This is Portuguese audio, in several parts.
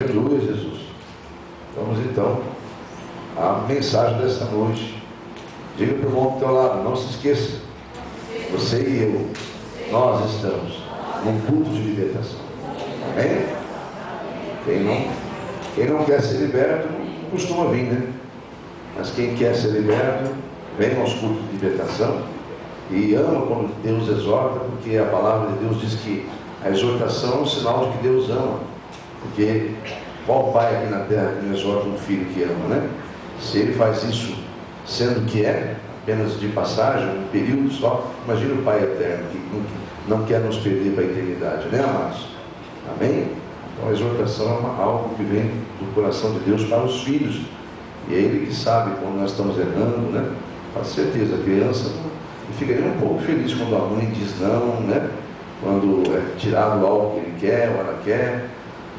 Aleluia, Jesus. Vamos então à mensagem dessa noite. Diga para o irmão do teu lado, não se esqueça, você e eu, nós estamos num culto de libertação. Amém? Quem não quer ser liberto não costuma vir, né? Mas quem quer ser liberto, vem aos cultos de libertação e ama quando Deus exorta, porque a palavra de Deus diz que a exortação é um sinal de que Deus ama. Porque qual pai aqui na terra que não exorta um filho que ama, né? Se ele faz isso sendo que é apenas de passagem, um período só, imagina o Pai eterno que não quer nos perder para a eternidade, né, amados? Amém? Então a exortação é algo que vem do coração de Deus para os filhos, e é Ele que sabe quando nós estamos errando, né? Com certeza, a criança ficaria um pouco feliz quando a mãe diz não, né? Quando é tirado algo que ele quer ou ela quer.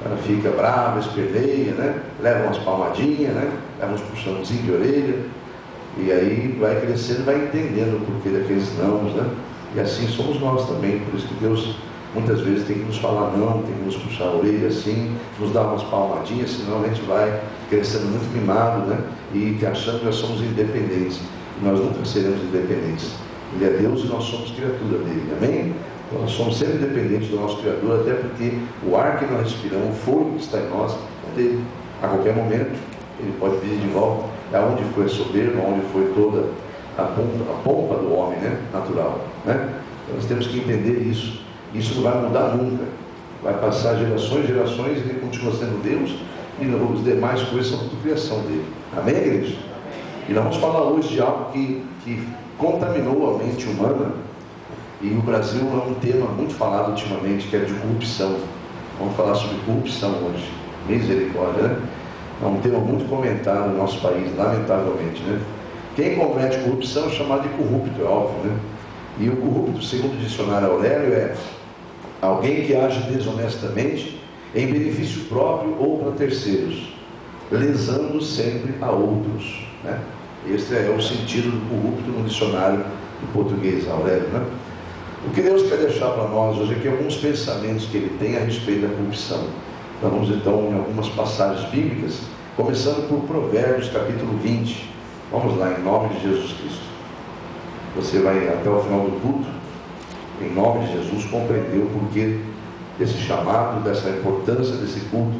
Ela fica brava, esperneia, né? Leva umas palmadinhas, né? Leva uns puxãozinhos de orelha. E aí vai crescendo, vai entendendo o porquê daqueles nãos, né? E assim somos nós também. Por isso que Deus muitas vezes tem que nos falar não, tem que nos puxar a orelha assim, nos dar umas palmadinhas, senão a gente vai crescendo muito mimado, né? E achando que nós somos independentes. E nós nunca seremos independentes. Ele é Deus e nós somos criatura dele. Amém? Nós somos sempre dependentes do nosso Criador, até porque o ar que nós respiramos, o fogo que está em nós, é dele. A qualquer momento, ele pode pedir de volta. Aonde foi a soberba, aonde foi toda a pompa do homem, né? Natural, né? Então, nós temos que entender isso. Isso não vai mudar nunca. Vai passar gerações e gerações, e ele continua sendo Deus, e as demais coisas são tudo criação dele. Amém, igreja? E nós vamos falar hoje de algo que contaminou a mente humana. E o Brasil é um tema muito falado ultimamente, que é de corrupção. Vamos falar sobre corrupção hoje. Misericórdia, né? É um tema muito comentado no nosso país, lamentavelmente, né? Quem comete corrupção é chamado de corrupto, é óbvio, né? E o corrupto, segundo o dicionário Aurélio, é alguém que age desonestamente em benefício próprio ou para terceiros, lesando sempre a outros, né? Esse é o sentido do corrupto no dicionário do português Aurélio, né? O que Deus quer deixar para nós hoje é que alguns pensamentos que Ele tem a respeito da corrupção. Nós vamos então em algumas passagens bíblicas, começando por Provérbios capítulo 20. Vamos lá, em nome de Jesus Cristo. Você vai até o final do culto, em nome de Jesus, compreender o porquê desse chamado, dessa importância desse culto,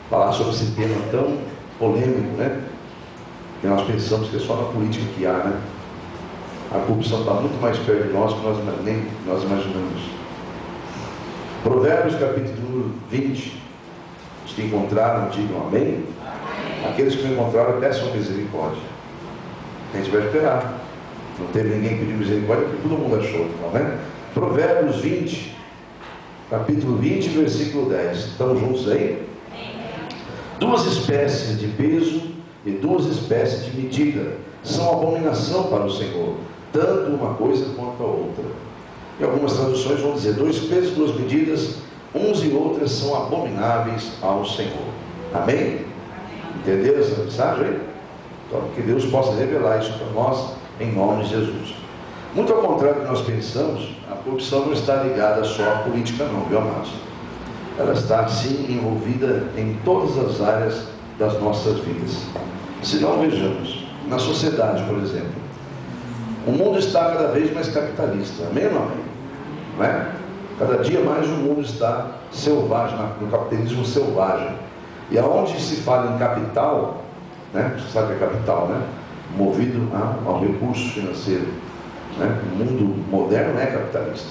falar sobre esse tema tão polêmico, né? Que nós pensamos que é só na política que há, né? A corrupção está muito mais perto de nós que nós imaginamos. Provérbios capítulo 20. Os que encontraram, digam amém. Aqueles que não encontraram, peçam misericórdia. A gente vai esperar. Não teve ninguém que pediu misericórdia, porque todo mundo achou, amém? Provérbios 20, capítulo 20, versículo 10. Estamos juntos aí? Duas espécies de peso e duas espécies de medida são abominação para o Senhor, tanto uma coisa quanto a outra. E algumas traduções vão dizer: dois pesos, duas medidas, uns e outras são abomináveis ao Senhor. Amém? Entenderam essa mensagem? Então, que Deus possa revelar isso para nós, em nome de Jesus. Muito ao contrário do que nós pensamos, a corrupção não está ligada só à política não, viu, amados? Ela está sim envolvida em todas as áreas das nossas vidas. Se não, vejamos, na sociedade, por exemplo, o mundo está cada vez mais capitalista, amém ou não amém? Não é? Cada dia mais o mundo está selvagem, no capitalismo selvagem. E aonde se fala em capital, né? Você sabe o que é capital, né? Movido ao recurso financeiro, né? O mundo moderno é capitalista.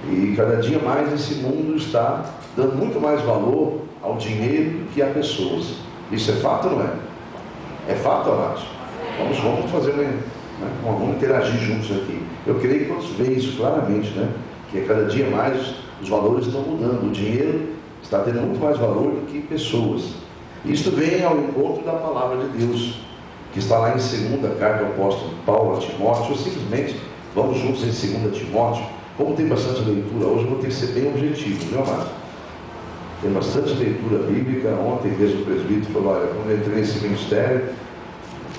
E cada dia mais esse mundo está dando muito mais valor ao dinheiro do que a pessoas. Isso é fato ou não é? É fato, amados? Vamos fazer, né? Vamos interagir juntos aqui. Eu creio que todos veem isso claramente, né? Que cada dia mais os valores estão mudando. O dinheiro está tendo muito mais valor do que pessoas. Isto vem ao encontro da palavra de Deus, que está lá em 2ª carta do apóstolo Paulo a Timóteo. Ou simplesmente vamos juntos em 2 Timóteo. Como tem bastante leitura hoje, eu vou ter que ser bem objetivo, viu, amado? Tem bastante leitura bíblica. Ontem mesmo o presbítero falou: olha, quando eu entrei nesse ministério,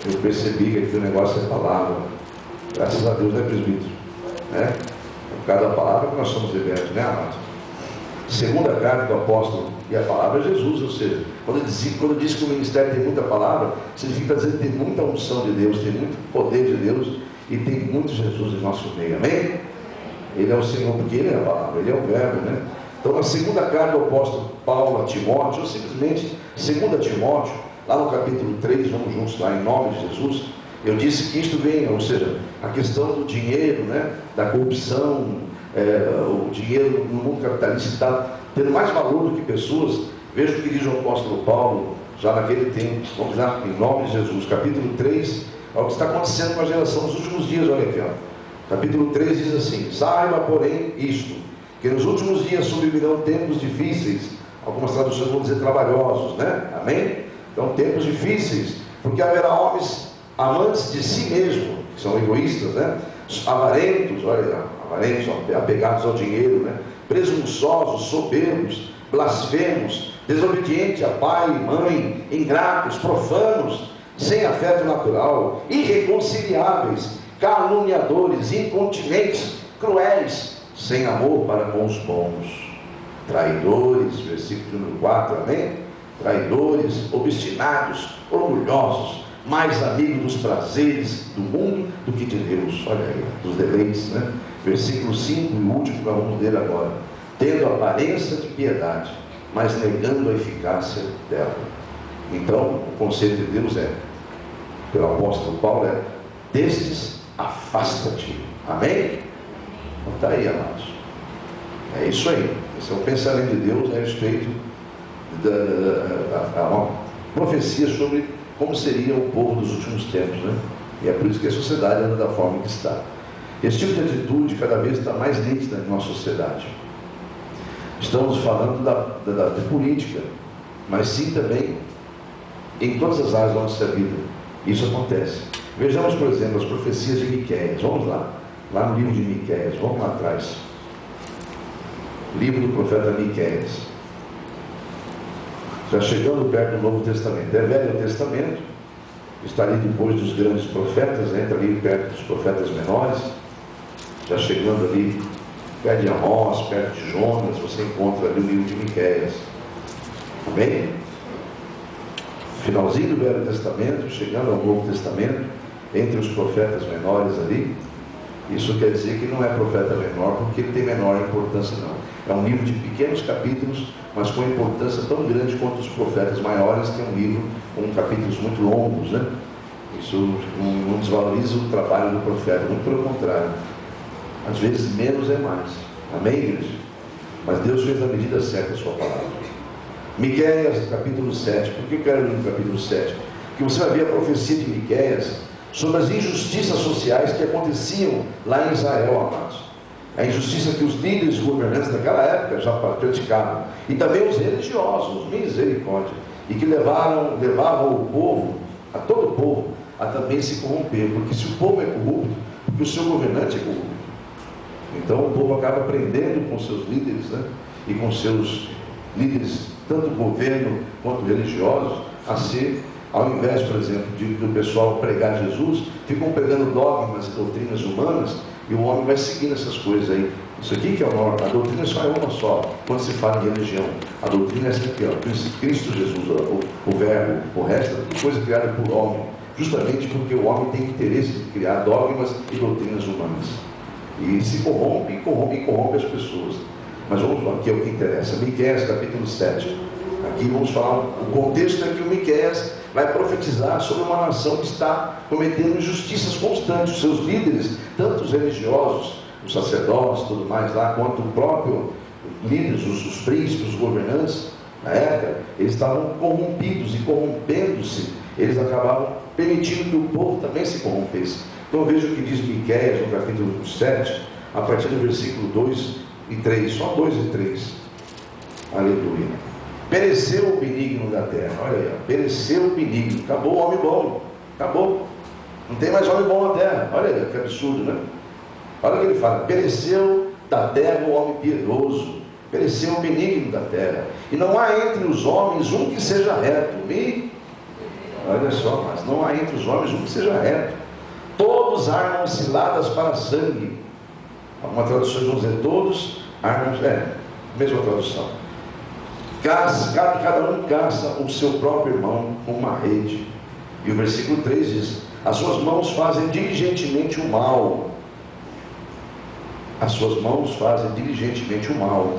eu percebi que aqui o negócio é palavra. Graças a Deus, né, presbítero? Né? Por causa da palavra que nós somos libertos, né, amado? 2ª carta do apóstolo, e a palavra é Jesus, ou seja, Quando diz que o ministério tem muita palavra, significa dizer que tem muita unção de Deus, tem muito poder de Deus e tem muito Jesus em nosso meio, amém? Ele é o Senhor, porque Ele é a palavra, Ele é o verbo, né? Então, na segunda carta do apóstolo Paulo a Timóteo, ou simplesmente 2 Timóteo, lá no capítulo 3, vamos juntos lá, em nome de Jesus, eu disse que isto vem, ou seja, a questão do dinheiro, né, da corrupção, o dinheiro no mundo capitalista está tendo mais valor do que pessoas. Veja o que diz o apóstolo Paulo, já naquele tempo, vamos lá, em nome de Jesus, capítulo 3, é o que está acontecendo com a geração dos últimos dias, olha aqui, ó. Capítulo 3 diz assim: saiba, porém, isto, que nos últimos dias sobrevirão tempos difíceis, algumas traduções vão dizer trabalhosos, né? Amém? Então, tempos difíceis, porque haverá homens amantes de si mesmo, que são egoístas, né? Avarentos, olha, avarentos, apegados ao dinheiro, né? Presunçosos, soberbos, blasfemos, desobedientes a pai e mãe, ingratos, profanos, sem afeto natural, irreconciliáveis, caluniadores, incontinentes, cruéis, sem amor para com os bons, traidores, versículo número 4, amém? Traidores, obstinados, orgulhosos, mais amigos dos prazeres do mundo do que de Deus, olha aí, dos deleites, né? Versículo 5, e o último que nós vamos ler agora: tendo aparência de piedade, mas negando a eficácia dela. Então, o conselho de Deus pelo apóstolo Paulo, destes afasta-te, amém? Então está aí, amados, é isso aí. Esse é o pensamento de Deus a respeito da uma profecia sobre como seria o povo dos últimos tempos, né? E é por isso que a sociedade anda da forma que está. Esse tipo de atitude cada vez está mais nítida em nossa sociedade. Estamos falando de política, mas sim também em todas as áreas da nossa vida. Isso acontece. Vejamos, por exemplo, as profecias de Miqueias. Vamos lá no livro de Miqueias, vamos lá atrás. Livro do profeta Miqueias. Já chegando perto do Novo Testamento. É Velho Testamento, está ali depois dos grandes profetas, entra ali perto dos profetas menores, já chegando ali perto de Amós, perto de Jonas, você encontra ali o livro de Miqueias. Amém? Finalzinho do Velho Testamento, chegando ao Novo Testamento, entre os profetas menores ali. Isso quer dizer que não é profeta menor porque ele tem menor importância, não. É um livro de pequenos capítulos, mas com importância tão grande quanto os profetas maiores, que é um livro com capítulos muito longos, né? Isso não desvaloriza o trabalho do profeta, muito pelo contrário. Às vezes menos é mais. Amém, igreja? Mas Deus fez a medida certa a sua palavra. Miqueias, capítulo 7. Por que eu quero ler no capítulo 7? Porque você vai ver a profecia de Miqueias sobre as injustiças sociais que aconteciam lá em Israel, amados. A injustiça que os líderes governantes daquela época já praticavam. E também os religiosos, misericórdia. E que levavam o povo, a todo o povo, a também se corromper. Porque se o povo é corrupto, porque o seu governante é corrupto. Então o povo acaba aprendendo com seus líderes, né? E com seus líderes, tanto governo quanto religiosos, a ser, ao invés, por exemplo, do pessoal pregar Jesus, ficam pregando dogmas e doutrinas humanas, e o homem vai seguindo essas coisas aí. Isso aqui que é a doutrina só é uma só, quando se fala em religião. A doutrina é essa aqui, ó, Cristo Jesus, o verbo, o resto é tudo coisa criada por homem, justamente porque o homem tem interesse de criar dogmas e doutrinas humanas. E se corrompe as pessoas. Mas vamos lá, que é o que interessa. Miqueias, capítulo 7. Aqui vamos falar, o contexto é que o Miqueias vai profetizar sobre uma nação que está cometendo injustiças constantes. Os seus líderes, tanto os religiosos, os sacerdotes, tudo mais lá, quanto o próprio líderes, os príncipes, os governantes, na época, eles estavam corrompidos e corrompendo-se, eles acabavam permitindo que o povo também se corrompesse. Então veja o que diz Miqueias no capítulo 7, a partir do versículo 2 e 3, só 2 e 3. Aleluia. Pereceu o benigno da terra, olha aí, pereceu o benigno, acabou o homem bom, acabou, não tem mais homem bom na terra, olha aí, que absurdo, né? Olha o que ele fala: pereceu da terra o homem piedoso, pereceu o benigno da terra, e não há entre os homens um que seja reto. Olha só, mas não há entre os homens um que seja reto, todos armam ciladas para sangue. Algumas traduções vão dizer todos armam, mesma tradução. cada um caça o seu próprio irmão com uma rede. E o versículo 3 diz: as suas mãos fazem diligentemente o mal. As suas mãos fazem diligentemente o mal.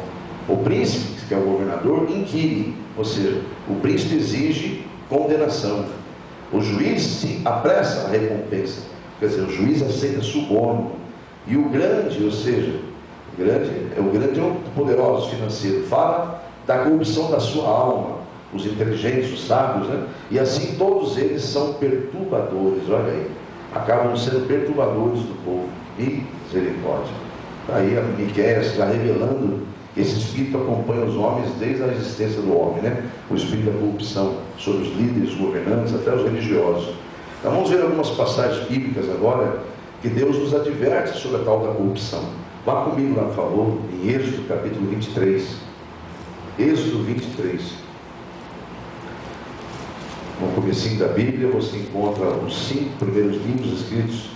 O príncipe, que é o governador, inquire, ou seja, o príncipe exige condenação. O juiz se apressa a recompensa, quer dizer, o juiz aceita suborno. E o grande, ou seja, o grande é o poderoso financeiro, fala da corrupção da sua alma. Os inteligentes, os sábios, né? E assim todos eles são perturbadores, olha aí, acabam sendo perturbadores do povo. Misericórdia. Aí a Miqueias está revelando que esse espírito acompanha os homens desde a existência do homem, né? O espírito da corrupção sobre os líderes, os governantes, até os religiosos. Então vamos ver algumas passagens bíblicas agora que Deus nos adverte sobre a tal da corrupção. Vá comigo lá, por favor, em Êxodo capítulo 23. Êxodo 23. No comecinho da Bíblia você encontra os 5 primeiros livros escritos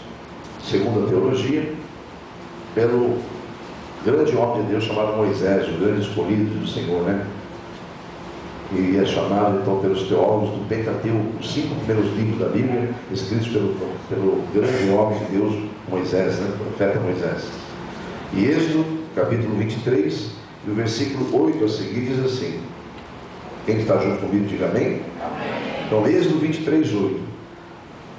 segundo a teologia pelo grande homem de Deus chamado Moisés, o grande escolhido do Senhor, né? E é chamado então pelos teólogos do Pentateuco, os 5 primeiros livros da Bíblia escritos pelo grande homem de Deus Moisés, né? O profeta Moisés. E Êxodo capítulo 23 e o versículo 8 a seguir diz assim: quem está junto comigo diga amém? Então, Êxodo 23, 8.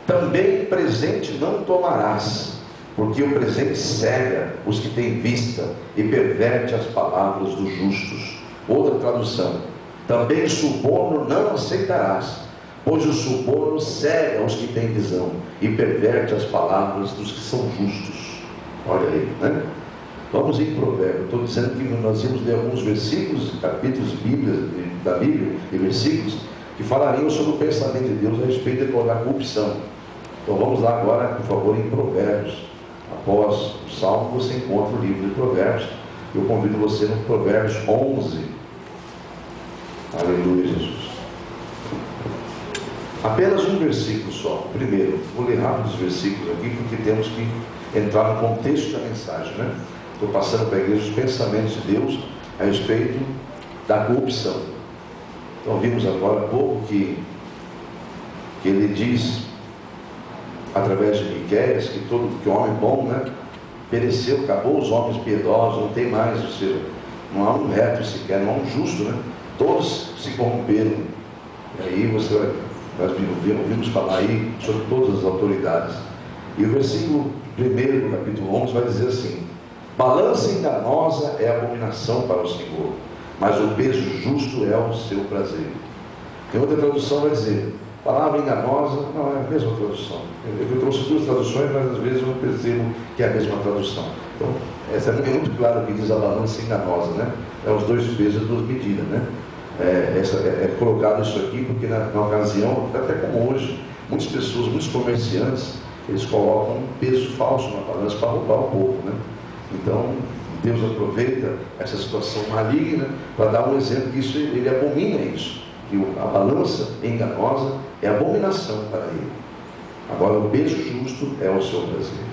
Também presente não tomarás, porque o presente cega os que têm vista e perverte as palavras dos justos. Outra tradução: também suborno não aceitarás, pois o suborno cega os que têm visão e perverte as palavras dos que são justos. Olha aí, né? Vamos em Provérbios. Estou dizendo que nós íamos ler alguns versículos, capítulos da Bíblia e versículos que falariam sobre o pensamento de Deus a respeito da corrupção. Então vamos lá agora, por favor, em Provérbios. Após o Salmo você encontra o livro de Provérbios. Eu convido você no Provérbios 11. Aleluia, Jesus. Apenas um versículo só. Primeiro, vou ler rápido os versículos aqui, porque temos que entrar no contexto da mensagem, né? Estou passando para a igreja os pensamentos de Deus a respeito da corrupção. Então vimos agora há pouco que ele diz, através de Miqueias, que o homem bom, né, pereceu, acabou os homens piedosos, não tem mais, ou seja, não há um reto sequer, não há um justo, né? Todos se corromperam. E aí nós ouvimos falar aí sobre todas as autoridades. E o versículo 1 do capítulo 11 vai dizer assim: balança enganosa é abominação para o Senhor, mas o peso justo é o seu prazer. Tem outra tradução vai dizer, palavra enganosa, não é a mesma tradução. Eu trouxe 2 traduções, mas às vezes eu percebo que é a mesma tradução. Então, essa é muito claro que diz a balança enganosa, né? É os 2 pesos e 2 medidas, né? É colocado isso aqui porque na ocasião, até como hoje, muitas pessoas, muitos comerciantes, eles colocam um peso falso na balança para roubar o povo, né? Então, Deus aproveita essa situação maligna para dar um exemplo que ele abomina isso, que a balança enganosa é abominação para ele. Agora, o peso justo é o seu prazer.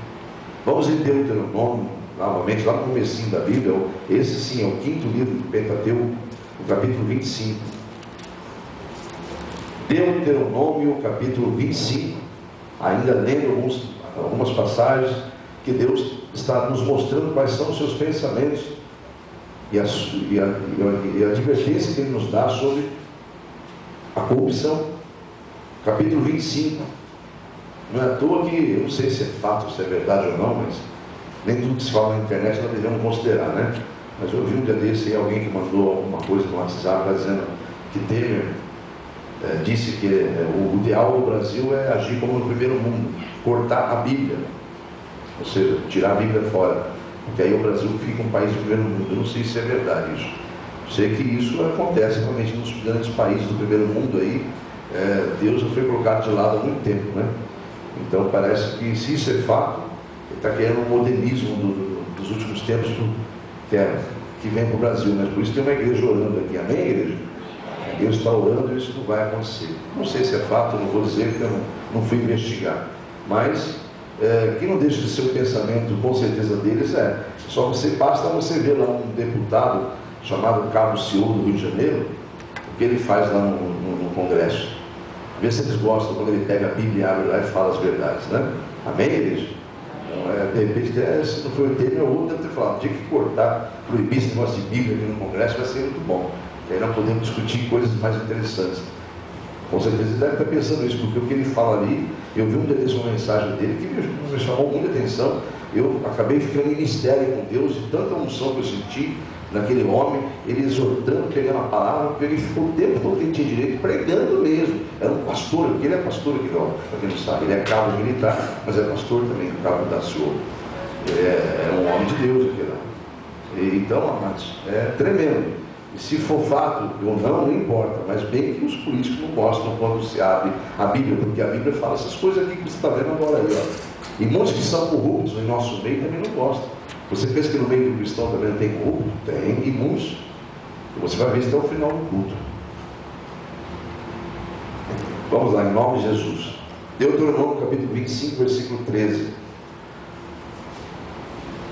Vamos em Deuteronômio, novamente, lá no comecinho da Bíblia. Esse sim é o 5º livro do Pentateuco, no capítulo 25. Deuteronômio, capítulo 25, ainda lendo algumas passagens que Deus está nos mostrando quais são os seus pensamentos e a advertência que Ele nos dá sobre a corrupção. Capítulo 25. Não é à toa que, eu não sei se é fato, se é verdade ou não, mas nem tudo que se fala na internet nós devemos considerar, né? Mas eu vi um dia desse aí alguém que mandou alguma coisa no WhatsApp dizendo que Temer disse que o ideal do Brasil é agir como no primeiro mundo, cortar a Bíblia, ou seja, tirar a Bíblia fora, porque aí o Brasil fica um país do primeiro mundo. Eu não sei se é verdade isso. Sei que isso acontece realmente nos grandes países do primeiro mundo aí. Deus já foi colocado de lado há muito tempo, né? Então parece que, se isso é fato, ele está querendo um modernismo dos últimos tempos que vem para o Brasil, mas por isso tem uma igreja orando aqui. Amém, igreja? Deus está orando e isso não vai acontecer. Não sei se é fato, não vou dizer, porque eu não fui investigar, mas que não deixa de ser o pensamento, com certeza deles, só basta você ver lá um deputado chamado Cabo Ciolo do Rio de Janeiro, que ele faz lá no Congresso. Vê se eles gostam quando ele pega a Bíblia, abre lá e fala as verdades, né? Amém, igreja? Então, de repente, se não foi o tema, o outro deve ter falado, tinha que cortar, proibir esse negócio de Bíblia aqui no Congresso, vai ser muito bom. Que aí nós podemos discutir coisas mais interessantes. Com certeza ele deve estar pensando isso, porque o que ele fala ali, eu vi uma mensagem dele que me chamou muita atenção. Eu acabei ficando em mistério com Deus, de tanta unção que eu senti naquele homem, ele exortando, pegando a palavra, porque ele ficou o tempo todo que ele tinha direito, pregando mesmo. Era um pastor, porque ele é pastor aqui, para quem não sabe, ele é cabo militar, mas é pastor também, cabo da Senhor. É um homem de Deus aqui lá. Então, amados, é tremendo. E se for fato ou não importa, mas bem que os políticos não gostam quando se abre a Bíblia, porque a Bíblia fala essas coisas aqui que você está vendo agora aí, ó. E muitos que são corruptos em nosso meio também não gostam. Você pensa que no meio do cristão também não tem corrupto? Tem, e muitos. Você vai ver isso até o final do culto. Vamos lá, em nome de Jesus. Deuteronômio capítulo 25, versículo 13.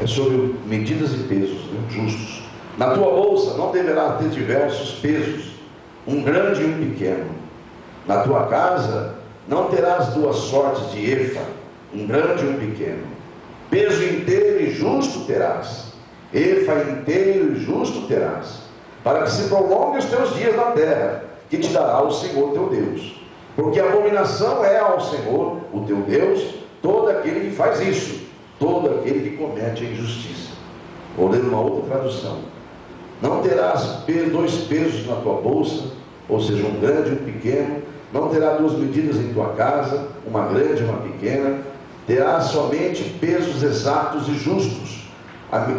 É sobre medidas e pesos, né, justos. Na tua bolsa não deverá ter diversos pesos, um grande e um pequeno. Na tua casa não terás duas sortes de efa, um grande e um pequeno. Peso inteiro e justo terás, efa inteiro e justo terás, para que se prolongue os teus dias na terra, que te dará o Senhor teu Deus. Porque a abominação é ao Senhor, o teu Deus, todo aquele que faz isso, todo aquele que comete a injustiça. Vou ler uma outra tradução. Não terás dois pesos na tua bolsa, ou seja, um grande e um pequeno. Não terá duas medidas em tua casa, uma grande e uma pequena. Terás somente pesos exatos e justos,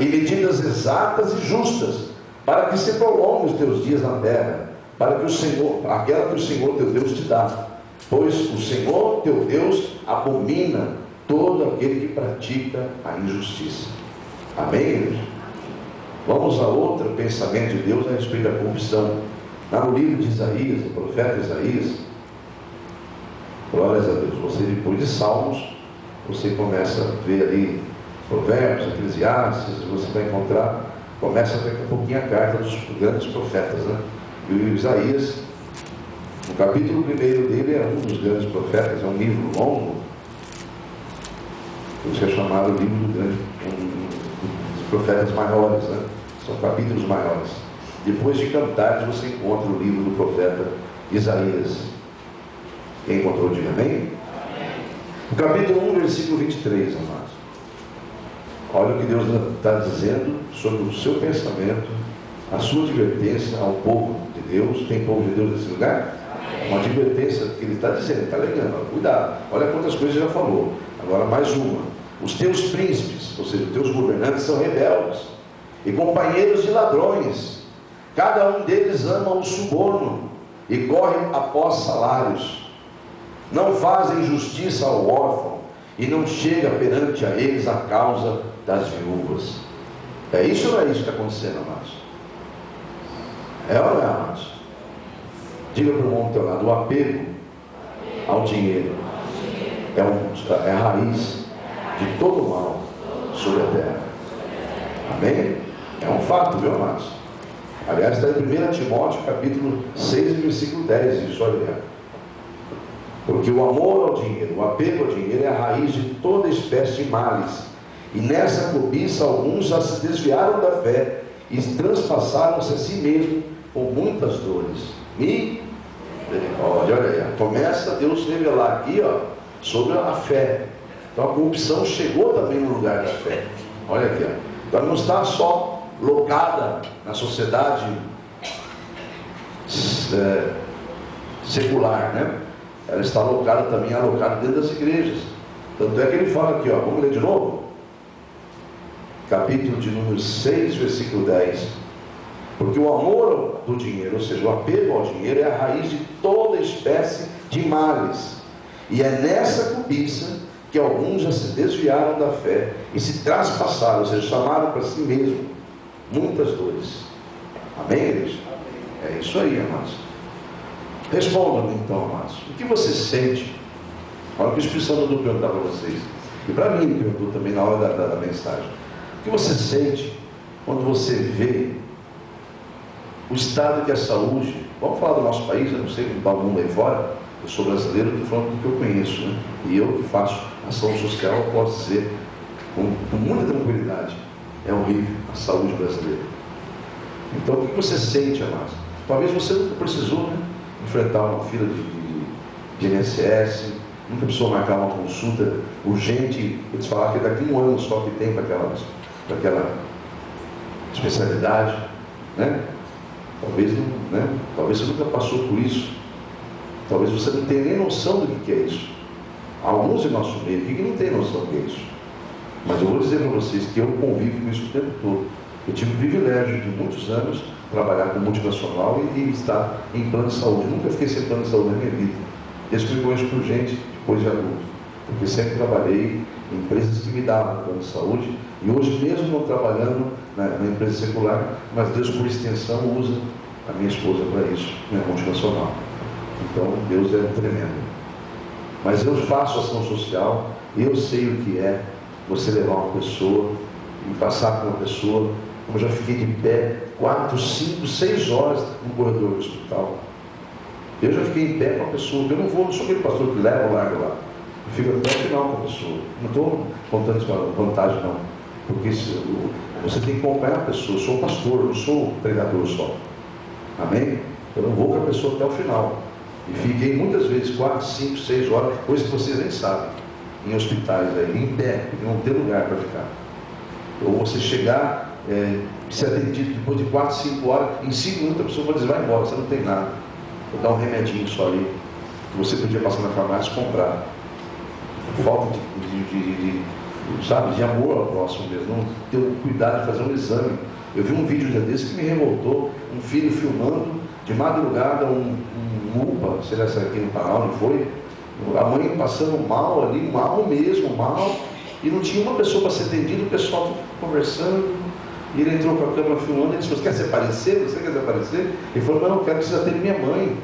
e medidas exatas e justas, para que se prolongue os teus dias na terra, para que o Senhor, aquela que o Senhor teu Deus te dá. Pois o Senhor teu Deus abomina todo aquele que pratica a injustiça. Amém, igreja? Vamos a outro pensamento de Deus a respeito da corrupção. Lá no livro de Isaías, o profeta Isaías, glórias a Deus, você depois de Salmos, você começa a ver ali Provérbios, Eclesiastes, você vai encontrar, começa daqui a pouquinho a carta dos grandes profetas, né? E o Isaías, no capítulo 1 dele, é um dos grandes profetas, é um livro longo, por isso é chamado o livro dos profetas maiores, né? São capítulos maiores. Depois de Cantares você encontra o livro do profeta Isaías. Quem encontrou, diga amém? O capítulo 1, versículo 23, amados. Olha o que Deus está dizendo sobre o seu pensamento, a sua advertência ao povo de Deus. Tem povo de Deus nesse lugar? Uma advertência que ele está dizendo, está alegando, cuidado, olha quantas coisas já falou. Agora mais uma. Os teus príncipes, ou seja, os teus governantes, são rebeldes e companheiros de ladrões. Cada um deles ama o suborno e corre após salários. Não fazem justiça ao órfão e não chega perante a eles a causa das viúvas. É isso ou não é isso que está acontecendo, amados? É ou não é, amados? Diga para o irmão do teu lado, o apego ao dinheiro é a raiz de todo o mal sobre a terra. Amém? É um fato, viu, amados? Aliás, está em 1 Timóteo, capítulo 6, versículo 10, isso, olha. Porque o amor ao dinheiro, o apego ao dinheiro é a raiz de toda espécie de males. E nessa cobiça alguns já se desviaram da fé e transpassaram-se a si mesmos com muitas dores. Olha aí, começa Deus revelar aqui, ó, sobre a fé. Então a corrupção chegou também no lugar da fé. Olha aqui, ó. Então não está só locada na sociedade secular, né? Ela está alocada dentro das igrejas. Tanto é que ele fala aqui, ó, vamos ler de novo? Capítulo de número 6, versículo 10. Porque o amor do dinheiro, ou seja, o apego ao dinheiro, é a raiz de toda espécie de males. E é nessa cobiça que alguns já se desviaram da fé e se traspassaram, ou seja, chamaram para si mesmo muitas dores. Amém, igreja? É isso aí, amados. Respondam-me então, amados. O que você sente? Olha o que o Espírito Santo mandou perguntar para vocês. E para mim ele perguntou também na hora da mensagem. O que você sente quando você vê o estado que a saúde Vamos falar do nosso país, eu não sei como está o mundo aí fora, eu sou brasileiro, estou falando do que eu conheço, né? E eu que faço ação social, eu posso dizer com muita tranquilidade, é horrível a saúde brasileira. Então, o que você sente, amado? Talvez você nunca precisou, né, enfrentar uma fila de INSS, nunca precisou marcar uma consulta urgente, eles falaram que daqui a um ano só que tem para aquela especialidade, né? Talvez não, né? Talvez você nunca passou por isso. Talvez você não tenha nem noção do que é isso. Alguns de nosso meio aqui que não tem noção do que é isso. Mas eu vou dizer para vocês que eu convivo com isso o tempo todo. Eu tive o privilégio de muitos anos trabalhar com multinacional e estar em plano de saúde. Nunca fiquei sem plano de saúde na minha vida. Desde que me conheço por gente, depois de adulto. Porque sempre trabalhei em empresas que me davam plano de saúde. E hoje, mesmo não trabalhando na empresa secular, mas Deus, por extensão, usa a minha esposa para isso, minha multinacional. Então, Deus é tremendo. Mas eu faço ação social, eu sei o que é você levar uma pessoa e passar por uma pessoa, como eu já fiquei de pé 4, 5, 6 horas no corredor do hospital. Eu já fiquei em pé com a pessoa, eu não sou aquele pastor que leva o largo lá. Eu fico até o final com a pessoa. Não estou contando isso com vantagem, não. Porque você tem que acompanhar a pessoa. Eu sou pastor, eu não sou treinador só. Amém? Eu não vou com a pessoa até o final. E fiquei muitas vezes 4, 5, 6 horas, coisa que vocês nem sabem, em hospitais aí, em pé, porque não tem lugar para ficar. Ou você chegar, ser atendido depois de 4, 5 horas, em 5 minutos a pessoa vai dizer, vai embora, você não tem nada. Vou dar um remedinho só ali, que você podia passar na farmácia e comprar. Falta sabe, de amor ao próximo mesmo, não ter o cuidado de fazer um exame. Eu vi um vídeo desse que me revoltou, um filho filmando, de madrugada, um UPA, sei lá se aqui no canal não foi, a mãe passando mal ali, mal mesmo, mal, e não tinha uma pessoa para ser atendida, o pessoal conversando, e ele entrou com a câmera filmando, e disse, você quer se aparecer? Você quer se aparecer? Ele falou, não, eu quero que você atenda minha mãe.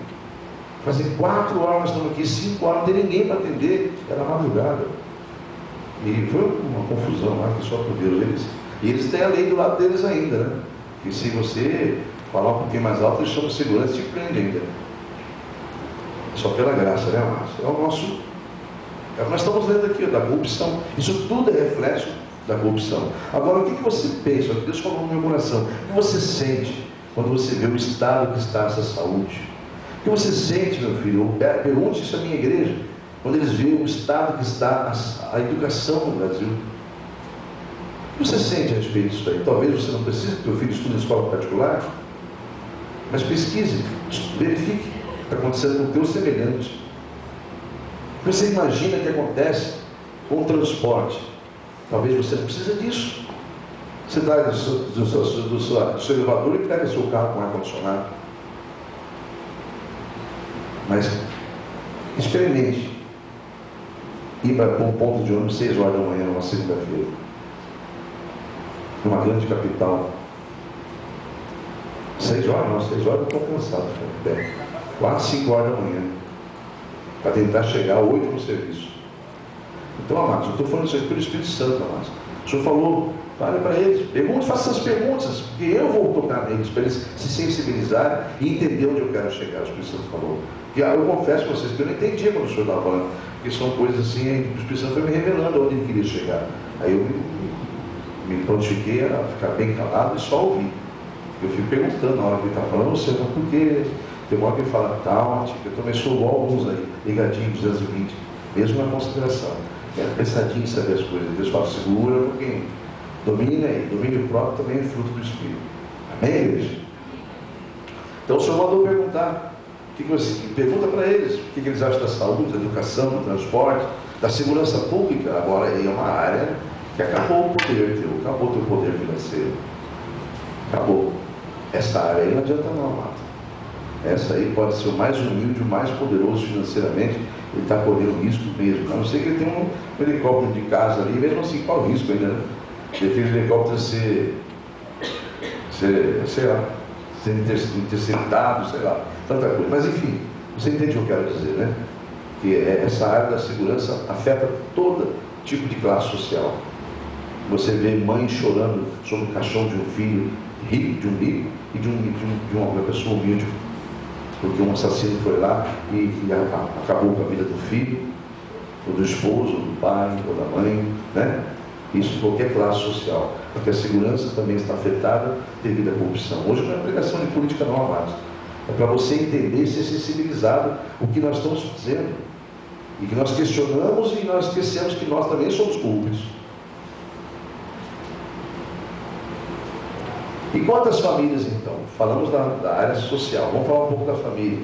Fazem 4 horas nós estamos aqui, 5 horas, não tem ninguém para atender, era madrugada. E foi uma confusão lá, que só por Deus. Eles têm a lei do lado deles ainda, né? Que se você falar um pouquinho mais alto, eles chamam segurança e te prendem ainda. Só pela graça, né, Márcio? É o nosso. É o que nós estamos lendo aqui, da corrupção. Isso tudo é reflexo da corrupção. Agora, o que você pensa? Deus falou no meu coração. O que você sente quando você vê o estado que está essa saúde? O que você sente, meu filho? Pergunte isso à minha igreja. Quando eles veem o estado que está a educação no Brasil. O que você sente a respeito disso aí? Talvez você não precise que o teu filho estude em escola particular, mas pesquise, verifique o que está acontecendo com o teu semelhante. Você imagina o que acontece com o transporte. Talvez você não precise disso. Você está do seu elevador e pega seu carro com ar-condicionado. Mas experimente ir para um ponto de ônibus 6 horas da manhã, numa segunda-feira, numa grande capital. 6 horas? Não, 6 horas eu estou cansado. 4, 5 horas da manhã, para tentar chegar a 8 no serviço. Então, amados, eu estou falando isso aqui pelo Espírito Santo, amados. O Senhor falou, fale para eles, pergunte, faça essas perguntas, porque eu vou tocar neles, para eles se sensibilizarem e entender onde eu quero chegar. O Espírito Santo falou. E eu confesso para vocês que eu não entendia quando o Senhor estava falando, porque são coisas assim, o Espírito Santo foi me revelando onde ele queria chegar. Aí eu me prontifiquei a ficar bem calado e só ouvir. Eu fico perguntando na hora que ele está falando, você não, por quê? Tem uma hora que ele fala, eu também sou igual alguns aí, ligadinho, 220, mesmo na consideração. É pensadinho em saber as coisas. Deus fala, segura um pouquinho. Domina aí. Domínio próprio também é fruto do Espírito. Amém, igreja? Então o Senhor mandou perguntar. Pergunta para eles o que eles acham da saúde, da educação, do transporte, da segurança pública. Agora aí é uma área que acabou o poder teu, acabou o teu poder financeiro. Acabou. Essa área aí não adianta não, amado. Essa aí pode ser o mais humilde, o mais poderoso financeiramente, ele está correndo risco mesmo. A não ser que ele tenha um helicóptero de casa ali, mesmo assim, qual o risco ainda, né? Ele fez o helicóptero ser interceptado, sei lá, tanta coisa. Mas enfim, você entende o que eu quero dizer, né? Que essa área da segurança afeta todo tipo de classe social. Você vê mãe chorando sobre o caixão de um filho rico, de um rico, e de uma pessoa humilde. porque um assassino foi lá e acabou com a vida do filho, ou do esposo, ou do pai, ou da mãe, né? Isso em qualquer classe social, porque a segurança também está afetada devido à corrupção. Hoje não é pregação de política não, amados. É para você entender e ser sensibilizado o que nós estamos fazendo. E que nós questionamos e nós esquecemos que nós também somos corruptos. E quantas famílias então? Falamos da área social, vamos falar um pouco da família.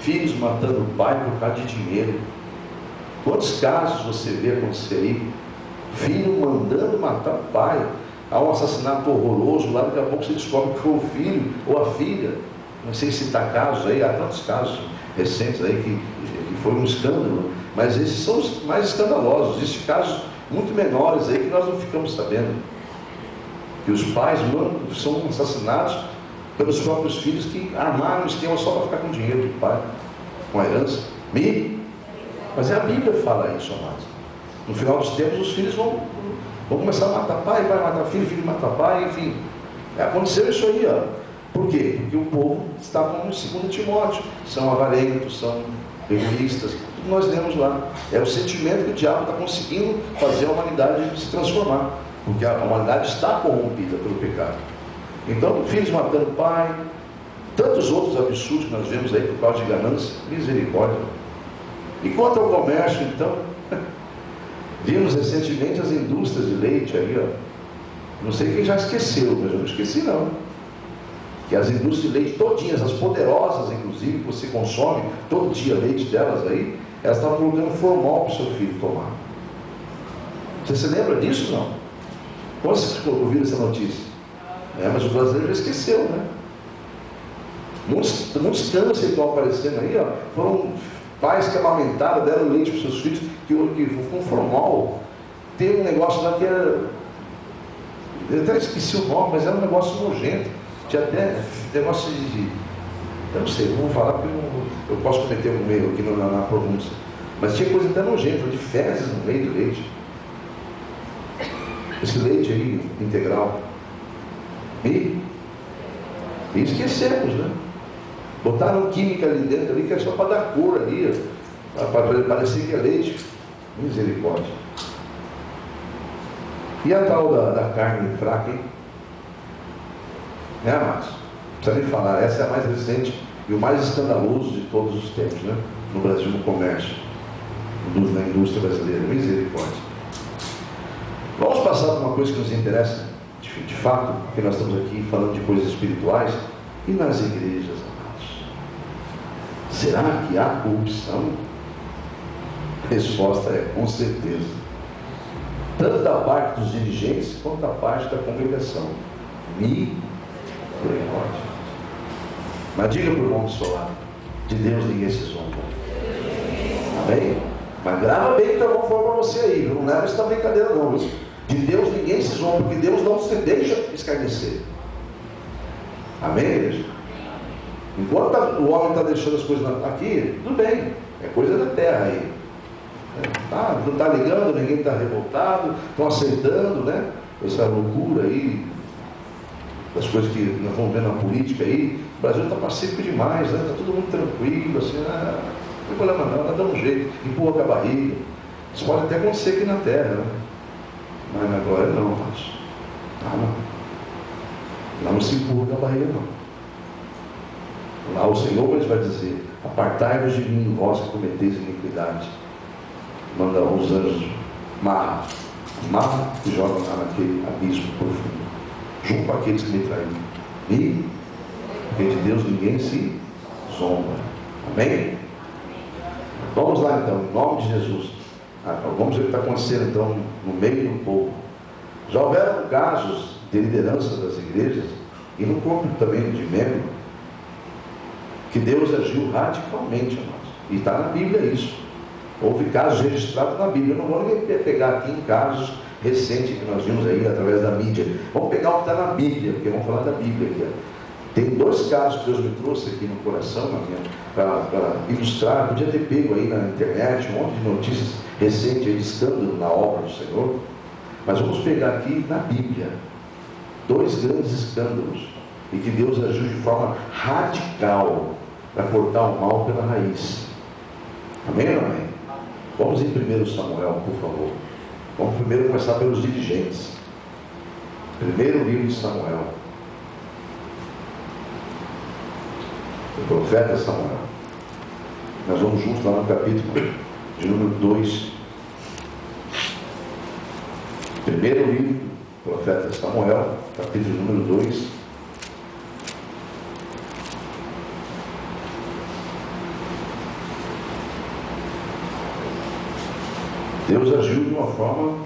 Filhos matando o pai por causa de dinheiro. Quantos casos você vê acontecer aí? Filho mandando matar o pai. Há um assassinato horroroso lá, daqui a pouco você descobre que foi o filho ou a filha. Não sei se citar casos aí, há tantos casos recentes aí que foi um escândalo, mas esses são os mais escandalosos. Existem casos muito menores aí que nós não ficamos sabendo, que os pais são assassinados pelos próprios filhos que armaram o esquema só para ficar com dinheiro do pai, com a herança. Mas a Bíblia fala isso, amados. No final dos tempos os filhos vão começar a matar pai, pai matar filho, filho matar pai, enfim. Aconteceu isso aí, ó. Por quê? Porque o povo está como em 2 Timóteo, são avarentos, são egoístas, tudo nós lemos lá. É o sentimento que o diabo está conseguindo fazer a humanidade se transformar, porque a humanidade está corrompida pelo pecado. Então, filhos matando pai, tantos outros absurdos que nós vemos aí por causa de ganância, misericórdia. E quanto ao comércio, então, vimos recentemente as indústrias de leite aí, ó. Não sei quem já esqueceu, mas eu não esqueci não. Que as indústrias de leite todinhas, as poderosas inclusive, que você consome todo dia leite delas aí, elas estavam colocando formol para o seu filho tomar. Você se lembra disso não? Quando você ouviu essa notícia? Mas o brasileiro já esqueceu, né? Muitos cânceres que estão aparecendo aí, ó, foram pais que amamentaram, deram leite para os seus filhos, que com formol. Tem um negócio lá que era, eu até esqueci o nome, mas era um negócio nojento. Tinha até negócio de eu não sei, não vou falar porque eu posso cometer um erro aqui na pronúncia, mas tinha coisa até nojenta, de fezes no meio do leite. Esse leite aí, integral. E esquecemos, né? Botaram química ali dentro, ali, que é só para dar cor ali, para parecer que é leite. Misericórdia. E a tal da carne fraca, hein? Né, amados? Não precisa nem falar, essa é a mais recente e o mais escandaloso de todos os tempos, né? No Brasil, no comércio, na indústria brasileira. Misericórdia. Vamos passar por uma coisa que nos interessa, de fato, porque nós estamos aqui falando de coisas espirituais, e nas igrejas, amados. Será que há corrupção? A resposta é, com certeza. Tanto da parte dos dirigentes, quanto da parte da congregação. Misericórdia. Mas diga para o irmão do seu lado, de Deus ninguém se zomba. Amém? Mas grava bem que eu vou falar para você aí, não leva essa brincadeira não. De Deus ninguém se zomba, porque Deus não se deixa escarnecer. Amém, igreja? Enquanto o homem está deixando as coisas aqui, tudo bem, é coisa da terra aí. Não está ligando, ninguém está revoltado, estão aceitando, né? Essa loucura aí, das coisas que nós vamos ver na política aí. O Brasil está pacífico demais, né? Está todo mundo tranquilo, assim, não tem problema não, dá um jeito, empurra com a barriga. Isso pode até acontecer aqui na terra, né? Mas na glória não, mas lá não se empurra com a barriga não. Lá o Senhor vai dizer, apartai-vos de mim, vós que cometeis iniquidade. Manda os anjos, marra e joga naquele abismo profundo, junto com aqueles que me traíram. E, porque de Deus ninguém se zomba. Amém? Vamos lá então, em nome de Jesus. Vamos ver o que está acontecendo então no meio do povo. Já houveram casos de liderança das igrejas e no corpo também de membro, que Deus agiu radicalmente, amados. E está na Bíblia isso. Houve casos registrados na Bíblia. Eu não vou nem pegar aqui em casos recentes que nós vimos aí através da mídia. Vamos pegar o que está na Bíblia, porque vamos falar da Bíblia aqui. Tem 2 casos que Deus me trouxe aqui no coração, para ilustrar. Podia ter pego aí na internet um monte de notícias recentes aí de escândalo na obra do Senhor. Mas vamos pegar aqui na Bíblia 2 grandes escândalos e que Deus agiu de forma radical. para cortar o mal pela raiz. Amém ou não amém? Vamos em 1 Samuel, por favor. Vamos primeiro começar pelos dirigentes. Primeiro livro de Samuel. O profeta Samuel. Nós vamos juntos lá no capítulo de número 2. Primeiro livro, profeta Samuel, capítulo número 2. Deus agiu de uma forma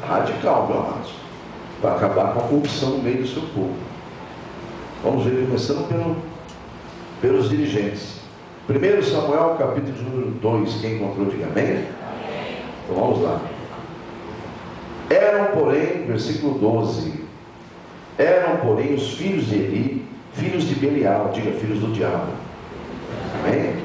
radical, meu amados, para acabar com a corrupção no meio do seu povo. Vamos ver, começando pelos dirigentes. 1 Samuel, capítulo número 2. Quem encontrou, diga amém. Então vamos lá. Eram, porém, versículo 12, eram, porém, os filhos de Eli, filhos de Belial, diga, filhos do diabo. Amém?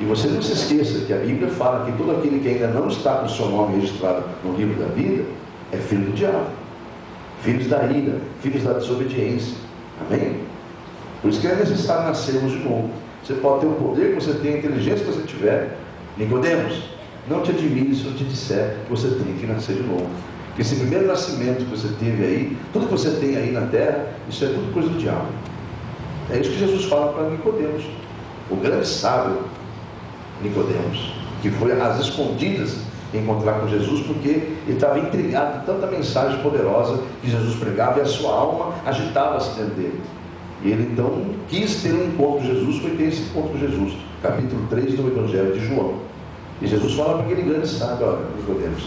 E você não se esqueça que a Bíblia fala que todo aquele que ainda não está com o seu nome registrado no livro da vida, é filho do diabo, filhos da ira, filhos da desobediência. Amém? Por isso que é necessário nascermos de novo. Você pode ter o poder que você tem, a inteligência que você tiver. Nicodemos, não te admire se eu te disser que você tem que nascer de novo. Porque esse primeiro nascimento que você teve aí, tudo que você tem aí na terra, isso é tudo coisa do diabo. É isso que Jesus fala para Nicodemos, o grande sábio Nicodemos, que foi às escondidas encontrar com Jesus, porque ele estava intrigado de tanta mensagem poderosa que Jesus pregava, e a sua alma agitava-se dentro dele. E ele então quis ter um encontro com Jesus, foi ter esse encontro com Jesus, capítulo 3 do Evangelho de João. E Jesus fala para aquele grande sábio: olha, Nicodemos,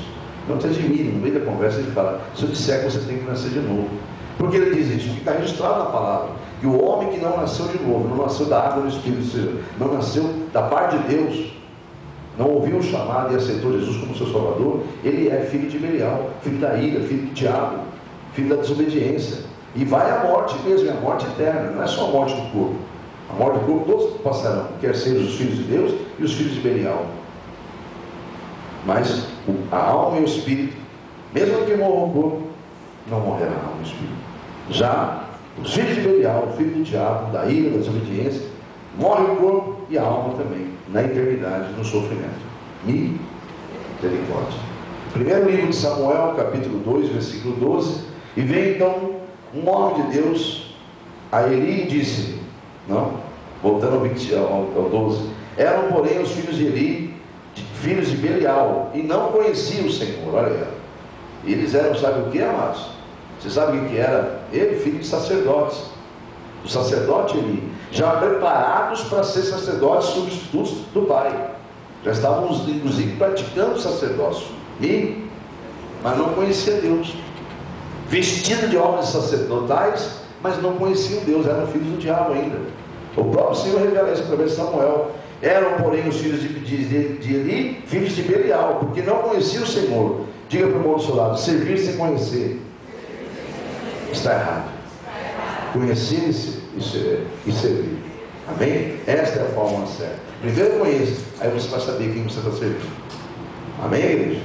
não te admire, no meio da conversa ele fala, se eu disser que você tem que nascer de novo. Porque ele diz isso, fica registrado na palavra, que o homem que não nasceu de novo, não nasceu da água do Espírito, ou seja, não nasceu da parte de Deus, não ouviu o chamado e aceitou Jesus como seu Salvador, ele é filho de Belial, filho da ira, filho do diabo, filho da desobediência. E vai à morte mesmo, é a morte eterna, não é só a morte do corpo. A morte do corpo todos passarão, quer sejam os filhos de Deus e os filhos de Belial. Mas a alma e o espírito, mesmo que morra o corpo, não morrerá a alma e o espírito. Já os filhos de Belial, o filho do diabo, da ira, da desobediência, morre o corpo e a alma também, na eternidade, no sofrimento. Misericórdia. Primeiro livro de Samuel, capítulo 2, versículo 12. E vem então um homem de Deus a Eli e disse, não, voltando ao 12, eram, porém, os filhos de Eli, filhos de Belial, e não conheciam o Senhor. Olha aí, eles eram, sabe o que, amados? Você sabe o que era? Ele, filho de sacerdotes, o sacerdote Eli, já preparados para ser sacerdotes substitutos do pai, já estavam inclusive praticando o sacerdócio, mas não conhecia Deus, vestido de obras sacerdotais, mas não conheciam Deus, eram filhos do diabo ainda. O próprio Senhor revela isso através de Samuel. Eram, porém, os filhos de Eli, filhos de Belial, porque não conheciam o Senhor. Diga para o irmão do seu lado, servir sem conhecer está errado. Conhecer e servir. Amém? Esta é a forma certa. Primeiro conheça, aí você vai saber quem você está servindo. Amém, igreja?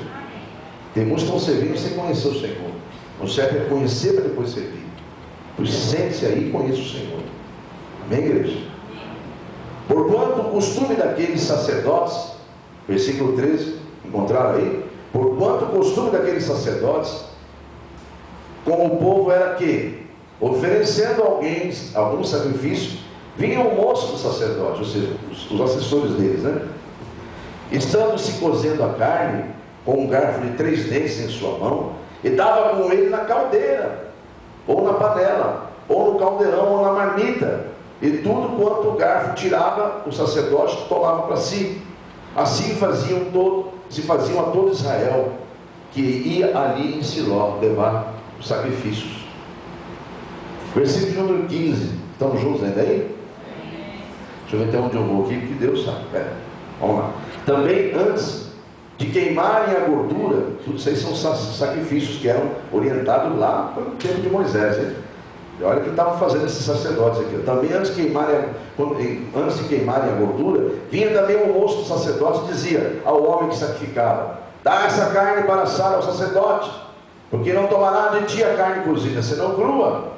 Tem muitos que estão servindo sem conhecer o Senhor. O certo é conhecer para depois servir. Pois sente-se aí e conheça o Senhor. Amém, igreja? Porquanto o costume daqueles sacerdotes, versículo 13, encontraram aí? Porquanto o costume daqueles sacerdotes com o povo era que, oferecendo algum sacrifício, vinha o moço do sacerdote, ou seja, os assessores deles, né? Estando se cozendo a carne, com um garfo de 3 dentes em sua mão, e dava com ele na caldeira, ou na panela, ou no caldeirão, ou na marmita, e tudo quanto o garfo tirava, o sacerdote tomava para si. Assim se faziam a todo Israel, que ia ali em Siló levar os sacrifícios. Versículo número 15, estamos juntos ainda aí? Deixa eu ver até onde eu vou aqui, porque Deus sabe. Vamos lá. Também antes de queimarem a gordura, tudo isso aí são sacrifícios que eram orientados lá pelo tempo de Moisés, hein? E olha o que estavam fazendo esses sacerdotes aqui. Também antes de queimarem a gordura, vinha também o moço do sacerdote e dizia ao homem que sacrificava: dá essa carne para assar ao sacerdote, porque não tomará de ti a carne cozida, senão crua.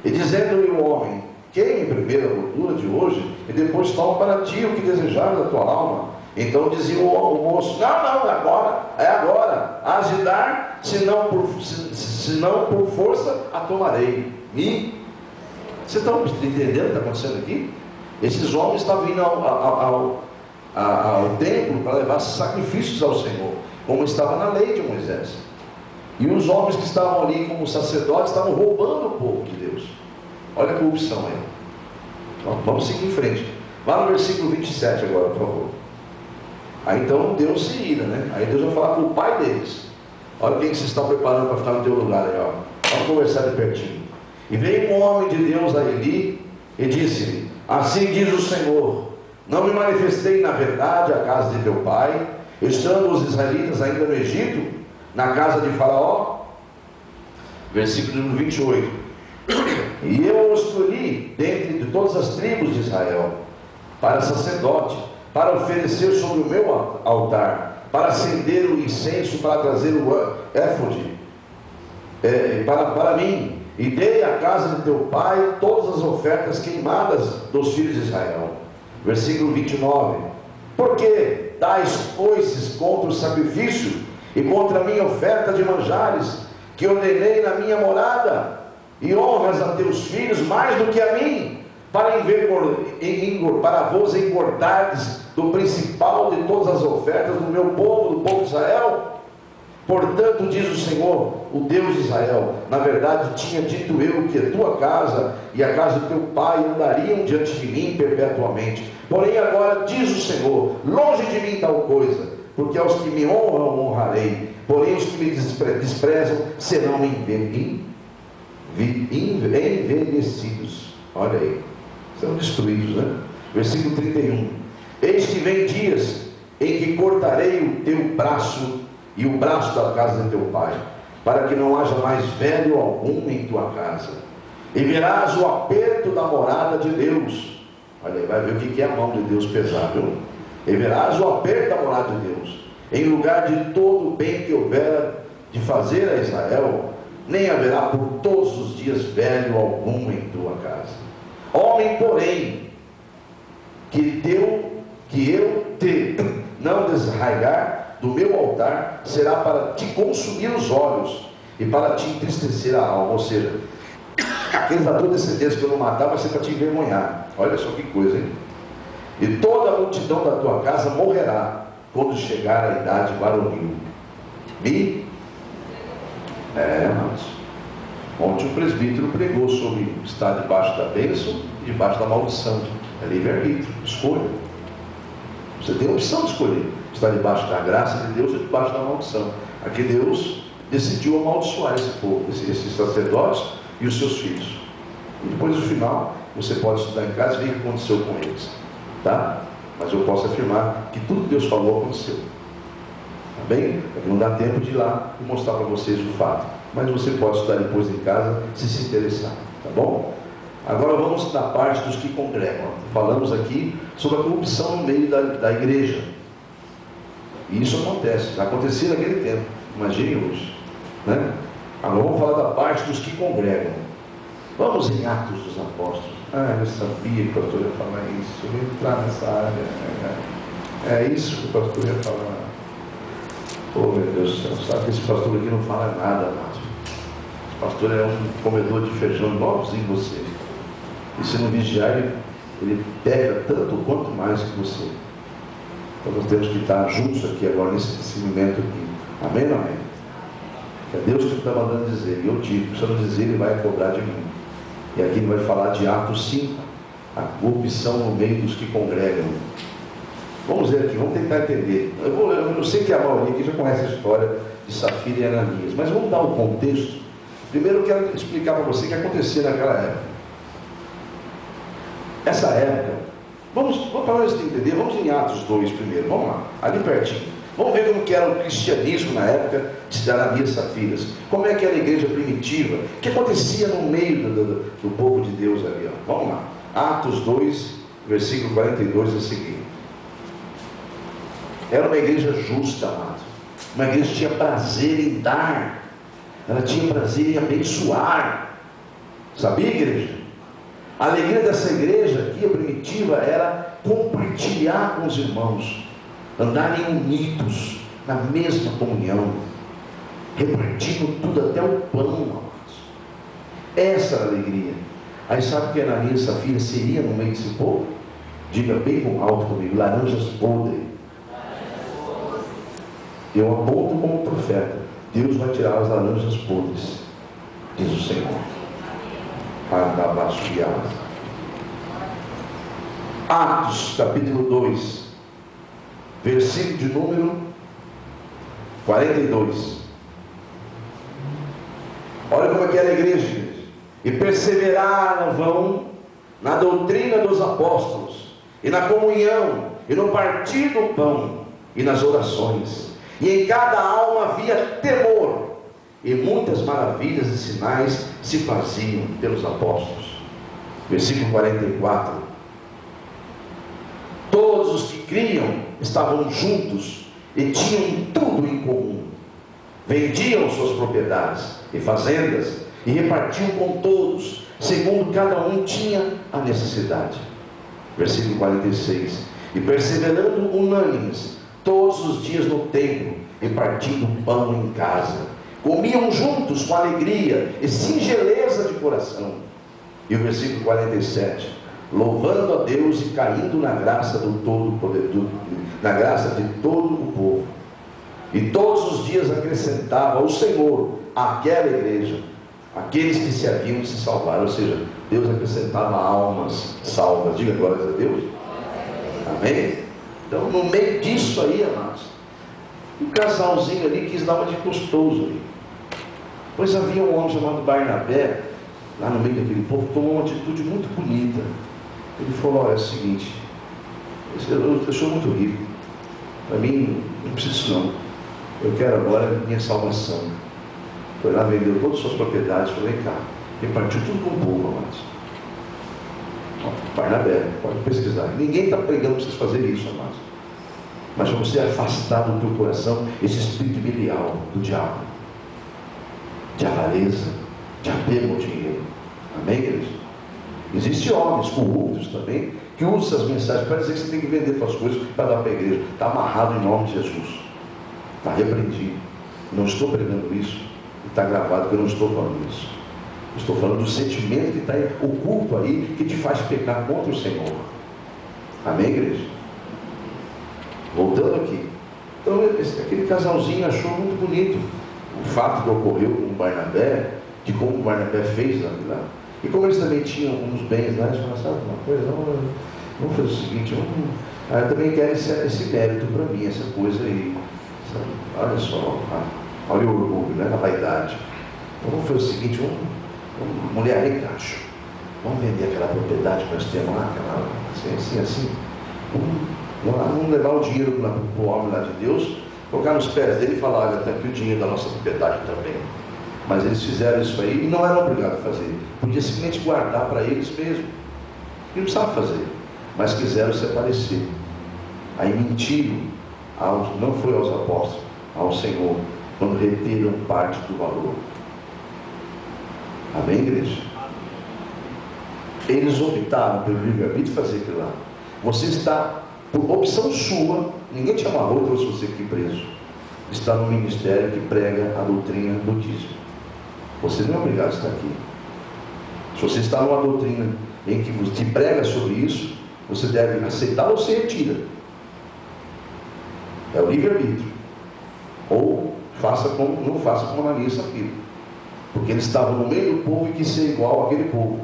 E dizendo-lhe o homem: queime primeiro a gordura de hoje, e depois toma para ti o que desejares da tua alma. Então dizia o moço: não, é agora, hás de dar, se não por força a tomarei. E vocês estão entendendo o que está acontecendo aqui? Esses homens estavam indo ao templo para levar sacrifícios ao Senhor, como estava na lei de Moisés. E os homens que estavam ali como sacerdotes estavam roubando o povo de Deus. Olha a corrupção aí. Então, vamos seguir em frente. Vá no versículo 27 agora, por favor. Aí então Deus se ira, né? Aí Deus vai falar com o pai deles: olha quem se está preparando para ficar no teu lugar aí, ó. Vamos conversar de pertinho. E veio um homem de Deus a Eli e disse-lhe: assim diz o Senhor, não me manifestei na verdade à casa de teu pai, estando os israelitas ainda no Egito, na casa de Faraó? Versículo 28. E eu os escolhi dentre de todas as tribos de Israel para sacerdote, para oferecer sobre o meu altar, para acender o incenso, para trazer o éfode para mim, e dei à casa de teu pai todas as ofertas queimadas dos filhos de Israel. Versículo 29. Porque dais coices contra o sacrifício e contra a minha oferta de manjares, que ordenei na minha morada, e honras a teus filhos mais do que a mim, para vos engordardes do principal de todas as ofertas do meu povo, do povo de Israel? Portanto, diz o Senhor, o Deus de Israel, na verdade tinha dito eu que a tua casa e a casa do teu pai andariam diante de mim perpetuamente. Porém agora diz o Senhor: longe de mim tal coisa, porque aos que me honram honrarei, porém os que me desprezam serão envelhecidos. Olha aí, serão destruídos, né? Versículo 31. Eis que vem dias em que cortarei o teu braço e o braço da casa de teu pai, para que não haja mais velho algum em tua casa, e verás o aperto da morada de Deus. Olha aí, vai ver o que é a mão de Deus pesar, viu? E verás o aperto da morada de Deus, em lugar de todo o bem que houver de fazer a Israel, nem haverá por todos os dias velho algum em tua casa. Homem, porém, que eu te não desarraigar do meu altar, será para te consumir os olhos e para te entristecer a alma. Ou seja, aqueles da tua descendência que eu não matar, vai ser para te envergonhar. Olha só que coisa, hein? E toda a multidão da tua casa morrerá quando chegar a idade varonil. Mas ontem o presbítero pregou sobre estar debaixo da bênção e debaixo da maldição. É livre-arbítrio, escolha. Você tem a opção de escolher estar debaixo da graça de Deus ou debaixo da maldição. Aqui Deus decidiu amaldiçoar esse povo, esses sacerdotes e os seus filhos. E depois no final você pode estudar em casa e ver o que aconteceu com eles, tá? Mas eu posso afirmar que tudo que Deus falou aconteceu, tá bem? Não dá tempo de ir lá e mostrar para vocês o fato, mas você pode estudar depois em casa se interessar, tá bom? Agora vamos na parte dos que congregam. Falamos aqui sobre a corrupção no meio da igreja. E isso acontece, já acontecia naquele tempo, imagine hoje, né? Agora vamos falar da parte dos que congregam. Vamos em Atos dos Apóstolos. Eu sabia que o pastor ia falar isso, eu ia entrar nessa área. É isso que o pastor ia falar. Oh meu Deus do céu, sabe que esse pastor aqui não fala nada, amado. Esse pastor é um comedor de feijão igualzinho você. E se não vigiar, ele pega tanto quanto mais que você. Então nós temos que estar juntos aqui agora nesse momento aqui. Amém ou amém? É Deus que está mandando dizer. E eu digo, se eu não dizer, ele vai cobrar de mim. E aqui ele vai falar de Atos 5, a corrupção no meio dos que congregam. Vamos ver aqui, vamos tentar entender. Eu sei que a maioria aqui já conhece a história de Safira e Ananias, mas vamos dar um contexto. Primeiro eu quero explicar para você o que acontecia naquela época. Essa época, vamos para nós entender, vamos em Atos 2 primeiro, vamos lá, ali pertinho. Vamos ver como que era o cristianismo na época de Ananias e Safiras. Como é que era a igreja primitiva, o que acontecia no meio do povo de Deus ali, ó. Vamos lá, Atos 2, versículo 42 a seguir. Era uma igreja justa, amado. Uma igreja que tinha prazer em dar, ela tinha prazer em abençoar. Sabia, igreja? A alegria dessa igreja aqui, a primitiva, era compartilhar com os irmãos, andarem unidos na mesma comunhão, repartindo tudo, até o pão, amados. Essa era a alegria. Aí sabe que Ananias e Safira seria no meio desse povo? Diga bem com alto comigo: laranjas podres. Eu aponto como profeta: Deus vai tirar as laranjas podres, diz o Senhor. Atos capítulo 2, versículo de número 42. Olha como é que era a igreja, gente. E perseveravam na doutrina dos apóstolos, e na comunhão, e no partir do pão, e nas orações. E em cada alma havia temor, e muitas maravilhas e sinais se faziam pelos apóstolos. Versículo 44. Todos os que criam estavam juntos e tinham tudo em comum. Vendiam suas propriedades e fazendas e repartiam com todos, segundo cada um tinha a necessidade. Versículo 46. E perseverando unânimes todos os dias no templo e partindo pão em casa, comiam juntos com alegria e singeleza de coração. E o versículo 47. Louvando a Deus e caindo na graça do Todo-Poderoso, na graça de todo o povo. E todos os dias acrescentava o Senhor àquela igreja aqueles que se haviam de se salvar. Ou seja, Deus acrescentava almas salvas. Diga glórias a Deus. Amém? Então, no meio disso aí, amados, um casalzinho ali quis dar uma de custoso ali. Pois havia um homem chamado Barnabé, lá no meio daquele povo, que tomou uma atitude muito bonita. Ele falou: olha, é o seguinte, eu sou muito rico, para mim não preciso disso não, eu quero agora minha salvação. Foi lá, vendeu todas as suas propriedades, falou: vem cá, repartiu tudo com o povo, amados. Barnabé, pode pesquisar. Ninguém está pregando para vocês fazerem isso, amados, mas para você afastar do teu coração esse espírito miliar do diabo, de avareza, de apego ao dinheiro. Amém, igreja? Existem homens corruptos também que usam essas mensagens para dizer que você tem que vender suas coisas para dar para a igreja. Está amarrado em nome de Jesus, está repreendido. Não estou pregando isso, e está gravado que eu não estou falando isso. Eu estou falando do sentimento que está oculto aí, que te faz pecar contra o Senhor. Amém, igreja? Voltando aqui, então aquele casalzinho achou muito bonito o fato que ocorreu com o Barnabé, de como o Barnabé fez lá. E como eles também tinham alguns bens lá, eles falaram: sabe uma coisa, vamos fazer o seguinte, eu também quero esse mérito para mim, essa coisa aí, sabe? Olha só, olha o orgulho, né? A vaidade. Então vamos fazer o seguinte, vamos mulher recacho, vamos vender aquela propriedade que nós temos lá, aquela, assim, vamos levar o dinheiro para o homem lá de Deus, colocar nos pés dele e falar: olha, está aqui o dinheiro da nossa propriedade também. Mas eles fizeram isso aí e não eram obrigados a fazer. Podia simplesmente guardar para eles mesmos. E não precisavam fazer. Mas quiseram se aparecer. Aí mentiram, não foi aos apóstolos, ao Senhor, quando reteram parte do valor. Amém, igreja? Eles optaram pelo livre-arbítrio fazer aquilo lá. Você está, por opção sua, ninguém te amarrou e trouxe você aqui preso. Está no ministério que prega a doutrina do dízimo. Você não é obrigado a estar aqui. Se você está numa doutrina em que você prega sobre isso, você deve aceitar ou se retira. É o livre-arbítrio. Ou não faça como Ananias e Safira. Porque ele estava no meio do povo e quis ser igual àquele povo.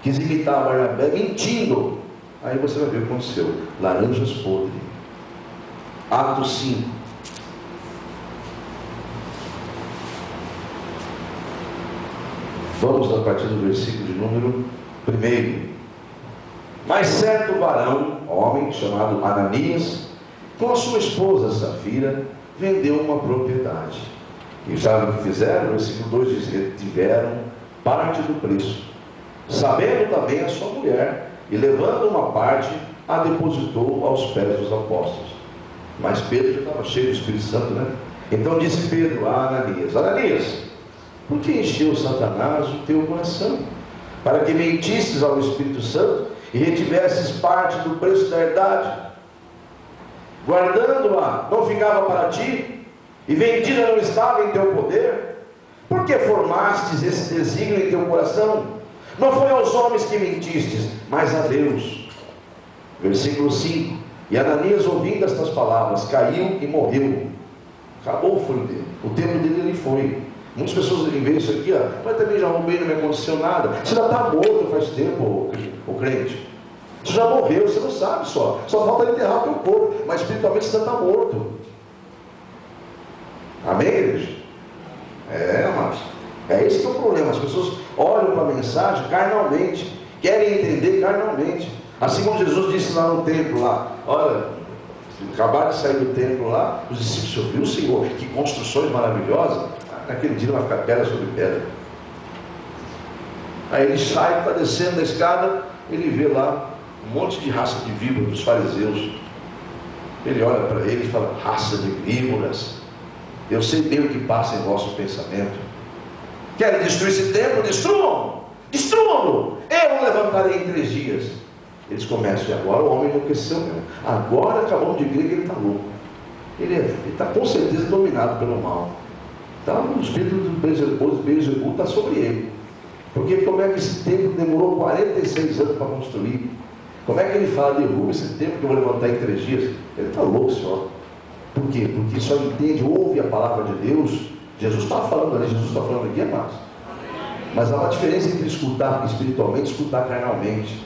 Quis imitar Barnabé mentindo. Aí você vai ver o que aconteceu. Laranjas podres. Atos 5. Vamos a partir do versículo de número 1. Mas certo varão, homem, chamado Ananias, com a sua esposa Safira, vendeu uma propriedade. E sabe o que fizeram? O versículo 2 diz: retiveram parte do preço, sabendo também a sua mulher, e levando uma parte, a depositou aos pés dos apóstolos. Mas Pedro já estava cheio do Espírito Santo, né? Então disse Pedro a Ananias: Ananias, por que encheu Satanás o teu coração, para que mentisses ao Espírito Santo e retivesses parte do preço da herdade. Guardando-a, não ficava para ti, e vendida não estava em teu poder? Por que formastes esse desígnio em teu coração? Não foi aos homens que mentistes, mas a Deus. Versículo 5. E Ananias, ouvindo estas palavras, caiu e morreu. Acabou o fôlego dele. O tempo dele ele foi. Muitas pessoas veem isso aqui, mas também já roubei, não me aconteceu nada. Você já está morto faz tempo, o crente. Você já morreu, você não sabe só. Só falta enterrar o teu corpo, mas espiritualmente você já está morto. Amém, igreja? Mas é esse que é o problema. As pessoas olham para a mensagem carnalmente, querem entender carnalmente. Assim como Jesus disse lá no templo, lá, olha, acabaram de sair do templo lá, os discípulos ouviram, Senhor, que construções maravilhosas. Naquele dia vai ficar pedra sobre pedra. Aí ele sai, está descendo da escada, ele vê lá um monte de raça de víboras dos fariseus. Ele olha para eles e fala: raça de víboras, eu sei bem o que passa em vosso pensamento. Querem destruir esse templo? Destruam! Destruam-no! Eu o levantarei em 3 dias. Eles começam, e agora o homem enlouqueceu mesmo. Agora acabamos de crer que ele está louco. Ele está com certeza dominado pelo mal. Então o espírito do Beelzebul está sobre ele. Porque como é que esse templo demorou 46 anos para construir? Como é que ele fala: derruba esse templo que eu vou levantar em 3 dias? Ele está louco, senhor. Por quê? Porque só entende, ouve a palavra de Deus. Jesus está falando ali, Jesus está falando aqui, amados. Mas há uma diferença entre escutar espiritualmente e escutar carnalmente.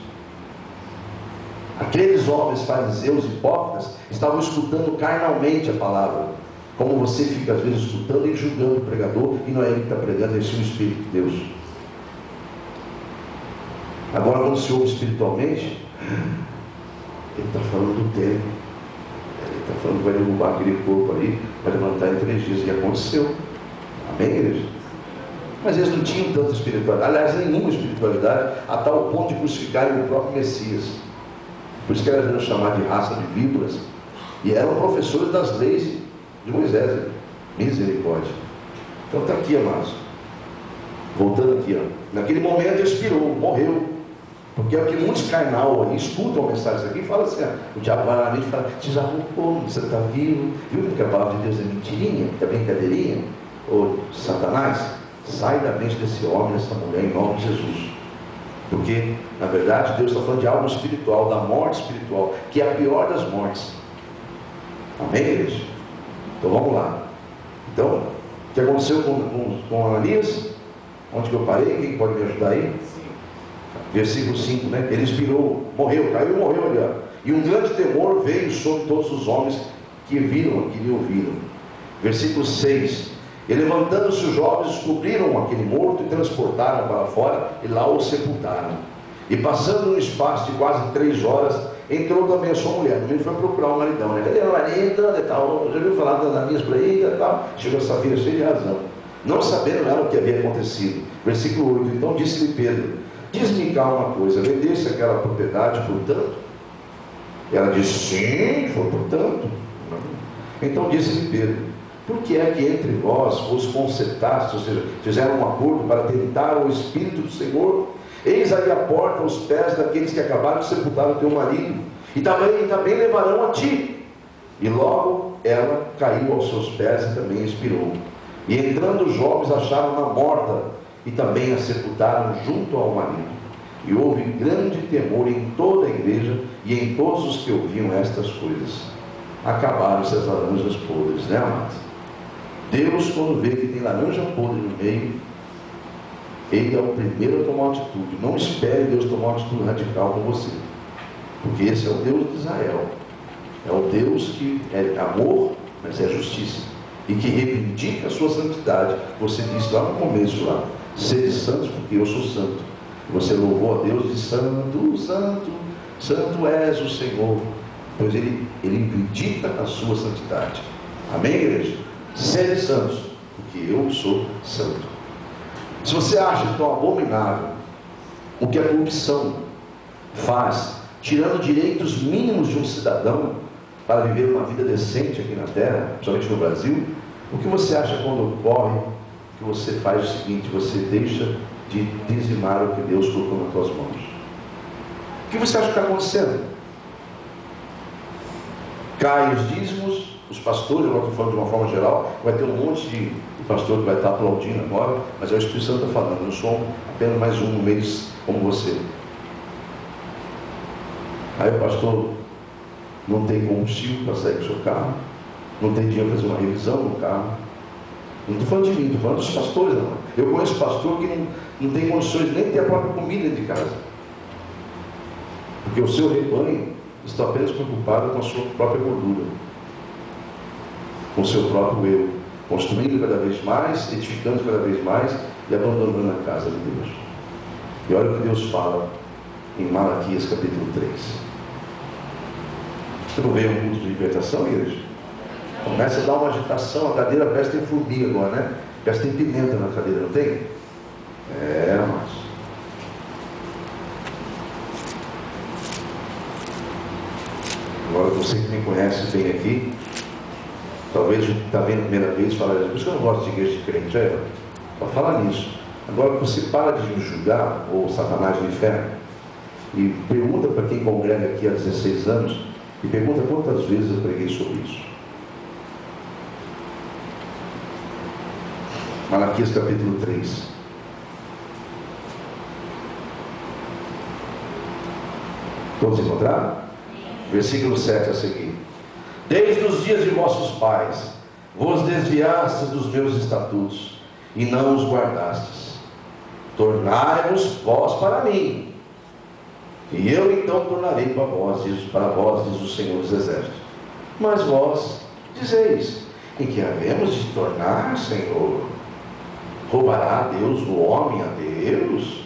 Aqueles homens fariseus hipócritas estavam escutando carnalmente a palavra, como você fica às vezes escutando e julgando o pregador, e não é ele que está pregando, é sim o Espírito de Deus. Agora, quando se ouve espiritualmente, ele está falando do templo, ele está falando que vai derrubar aquele corpo ali, vai levantar em 3 dias, e aconteceu. Amém, igreja? Mas eles não tinham tanta espiritualidade, aliás, nenhuma espiritualidade, a tal ponto de crucificarem o próprio Messias. Por isso que eles chamaram de raça de víboras, e eram professores das leis de Moisés. Misericórdia. Então está aqui, amados. Voltando aqui, naquele momento expirou, morreu. Porque é o que muitos carnal aí escutam a mensagem aqui e falam assim: o diabo vai na mente e fala: você já roubou, você está vivo, viu porque a palavra de Deus é mentirinha, é brincadeirinha? Ô Satanás, sai da mente desse homem, dessa mulher, em nome de Jesus. Porque, na verdade, Deus está falando de algo espiritual, da morte espiritual, que é a pior das mortes. Amém, igreja? Então vamos lá. Então, o que aconteceu com Ananias? Onde que eu parei? Quem pode me ajudar aí? Versículo 5, né? Ele expirou, morreu, caiu e morreu ali. E um grande temor veio sobre todos os homens que viram, que lhe ouviram. Versículo 6. E levantando-se os jovens, descobriram aquele morto e transportaram para fora e lá o sepultaram. E passando um espaço de quase 3 horas, entrou também a sua mulher. Também foi procurar o maridão, né? Cadê o marido? E tal. Já viu falar das Ananias por aí e tal. Chegou essa filha cheia de razão, não sabendo ela o que havia acontecido. Versículo 8. Então disse-lhe Pedro: diz-me cá uma coisa, vendesse aquela propriedade por tanto? Ela disse: sim, foi por tanto. Então disse-lhe Pedro: por que é que entre vós vos concertastes, ou seja, fizeram um acordo para tentar o Espírito do Senhor? Eis aí a porta aos pés daqueles que acabaram de sepultar o teu marido, e também levarão a ti. E logo ela caiu aos seus pés e também expirou. E entrando os jovens acharam-na morta, e também a sepultaram junto ao marido. E houve grande temor em toda a igreja e em todos os que ouviam estas coisas. Acabaram-se as laranjas podres, né, amados? Deus, quando vê que tem laranja podre no meio, Ele é o primeiro a tomar uma atitude. Não espere Deus tomar uma atitude radical com você, porque esse é o Deus de Israel. É o Deus que é amor, mas é justiça, e que reivindica a sua santidade. Você disse lá no começo, lá: sede santos, porque eu sou santo. Você louvou a Deus de santo, santo, santo és o Senhor. Pois Ele reivindica a sua santidade. Amém, igreja? Sede santos, porque eu sou santo. Se você acha tão abominável o que a corrupção faz, tirando direitos mínimos de um cidadão para viver uma vida decente aqui na terra, principalmente no Brasil, o que você acha quando ocorre que você faz o seguinte: você deixa de dizimar o que Deus colocou nas tuas mãos. O que você acha que está acontecendo? Caem os dízimos, os pastores, agora estou falando de uma forma geral, vai ter um monte de pastor que vai estar aplaudindo agora, mas é o Espírito Santo que está falando, eu sou apenas mais um no meio como você. Aí o pastor não tem combustível para sair com o seu carro, não tem dinheiro para fazer uma revisão no carro. Não estou falando de mim, estou falando dos pastores. Não. Eu conheço pastor que não tem condições nem de ter a própria comida de casa. Porque o seu rebanho está apenas preocupado com a sua própria gordura, com o seu próprio eu, construindo cada vez mais, edificando cada vez mais e abandonando a casa de Deus. E olha o que Deus fala em Malaquias capítulo 3. Você não veio a um culto de libertação, igreja? Começa a dar uma agitação, a cadeira parece que tem formiga agora, né? Parece que tem pimenta na cadeira, não tem? É, mas... Agora você que me conhece bem aqui, talvez está vendo a primeira vez e fala, por isso que eu não gosto de igreja de crente, para falar nisso. Agora você para de me julgar, ou Satanás do inferno, e pergunta para quem congrega aqui há 16 anos, e pergunta quantas vezes eu preguei sobre isso. Malaquias capítulo 3. Todos encontraram? Versículo 7 a seguir. Desde os dias de vossos pais vos desviastes dos meus estatutos e não os guardastes. Tornai-vos vós para mim, e eu então tornarei para vós, diz o Senhor dos Exércitos. Mas vós dizeis: em que havemos de tornar, Senhor? Roubará Deus o homem a Deus?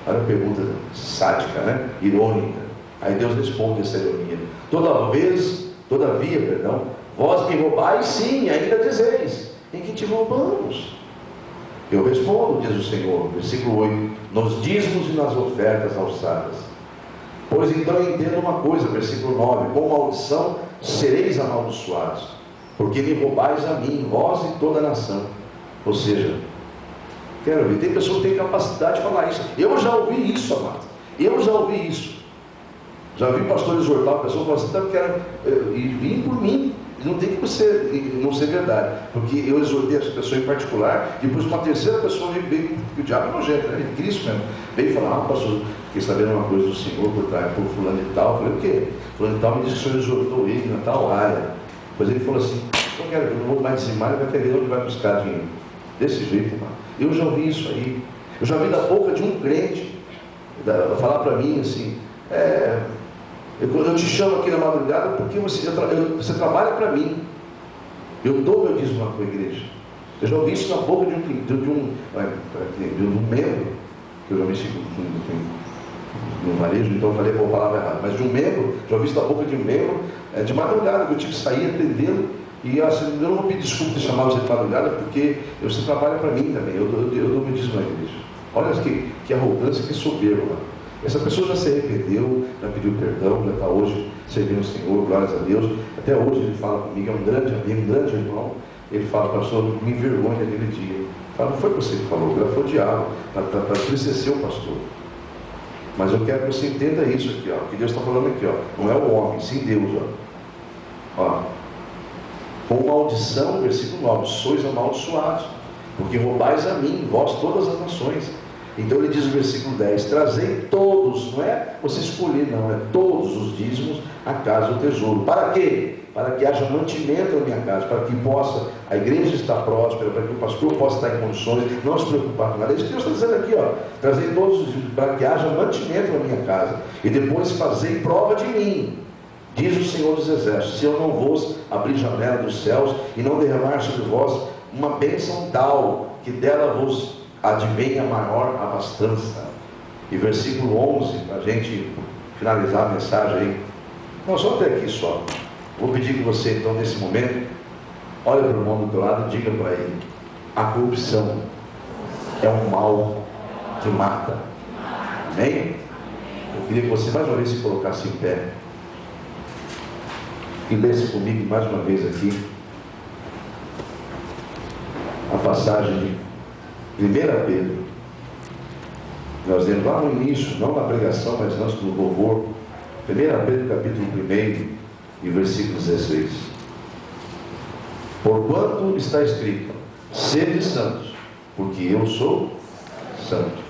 Olha a pergunta sádica, né? Irônica. Aí Deus responde essa ironia: todavia, vós me roubais sim, ainda dizeis: em que te roubamos? Eu respondo, diz o Senhor, versículo 8: nos dízimos e nas ofertas alçadas. Pois então entenda uma coisa, versículo 9: com maldição sereis amaldiçoados, porque me roubais a mim, vós e toda a nação. Ou seja, quero ver, tem pessoa que tem capacidade de falar isso. Eu já ouvi isso, amado. Eu já ouvi isso. Já vi pastor exortar a pessoa e falar assim: tá, e vim por mim. Não tem que não ser verdade, porque eu exortei essa pessoa em particular. Depois uma terceira pessoa veio, que o diabo é nojento, né? Cristo mesmo, veio falar: pastor, fiquei sabendo uma coisa do Senhor por trás, por fulano e tal. Eu falei: o quê? Fulano e tal me disse que o Senhor exortou ele na tal área. Depois ele falou assim: eu não vou mais dizimar, ele vai querer onde vai buscar dinheiro. Desse jeito, irmão. Eu já ouvi isso aí. Eu já vi da boca de um crente falar para mim assim: eu te chamo aqui na madrugada porque você trabalha para mim. Eu dou meu dízimo na tua igreja. Eu já ouvi isso na boca de um membro, que eu já mexi no varejo, então eu falei uma palavra errada, mas de um membro, já ouvi isso na boca de um membro, de madrugada, que eu tive que sair atendendo. E assim, eu não vou pedir desculpa de chamar você de madrugada, porque você trabalha para mim também. Eu dou meu dízimo na igreja. Olha que arrogância, que soberba. Essa pessoa já se arrependeu, já pediu perdão, já está hoje servindo o Senhor, glórias a Deus. Até hoje ele fala comigo, é um grande amigo, um grande irmão. Ele fala: pastor, me envergonha daquele dia. Fala: não foi você que falou, foi o diabo, para entristecer o pastor. Mas eu quero que você entenda isso aqui, ó, que Deus está falando aqui, ó. Não é o homem, sim Deus, ó. Com maldição, versículo 9: sois amaldiçoados, porque roubais a mim, vós todas as nações. Então ele diz no versículo 10: trazei todos, não é você escolher, não, é todos os dízimos à casa do tesouro. Para quê? Para que haja mantimento na minha casa, para que possa a igreja estar próspera, para que o pastor possa estar em condições, não se preocupar com nada. É isso que Deus está dizendo aqui, ó. Trazei todos os dízimos, para que haja mantimento na minha casa, e depois fazei prova de mim, diz o Senhor dos Exércitos, se eu não vos abrir janela dos céus e não derramar sobre vós uma bênção tal, que dela vos advenha maior abastança. E versículo 11, para a gente finalizar a mensagem aí. Não, só até aqui só. Vou pedir que você, então, nesse momento, olhe para o irmão do teu lado e diga para ele: a corrupção é um mal que mata. Amém? Eu queria que você mais uma vez se colocasse em pé e lesse comigo mais uma vez aqui a passagem de 1 Pedro, Nós lemos lá no início, não na pregação, mas antes do louvor, 1 Pedro capítulo 1 e versículo 16. Porquanto está escrito: sede santos, porque eu sou santo.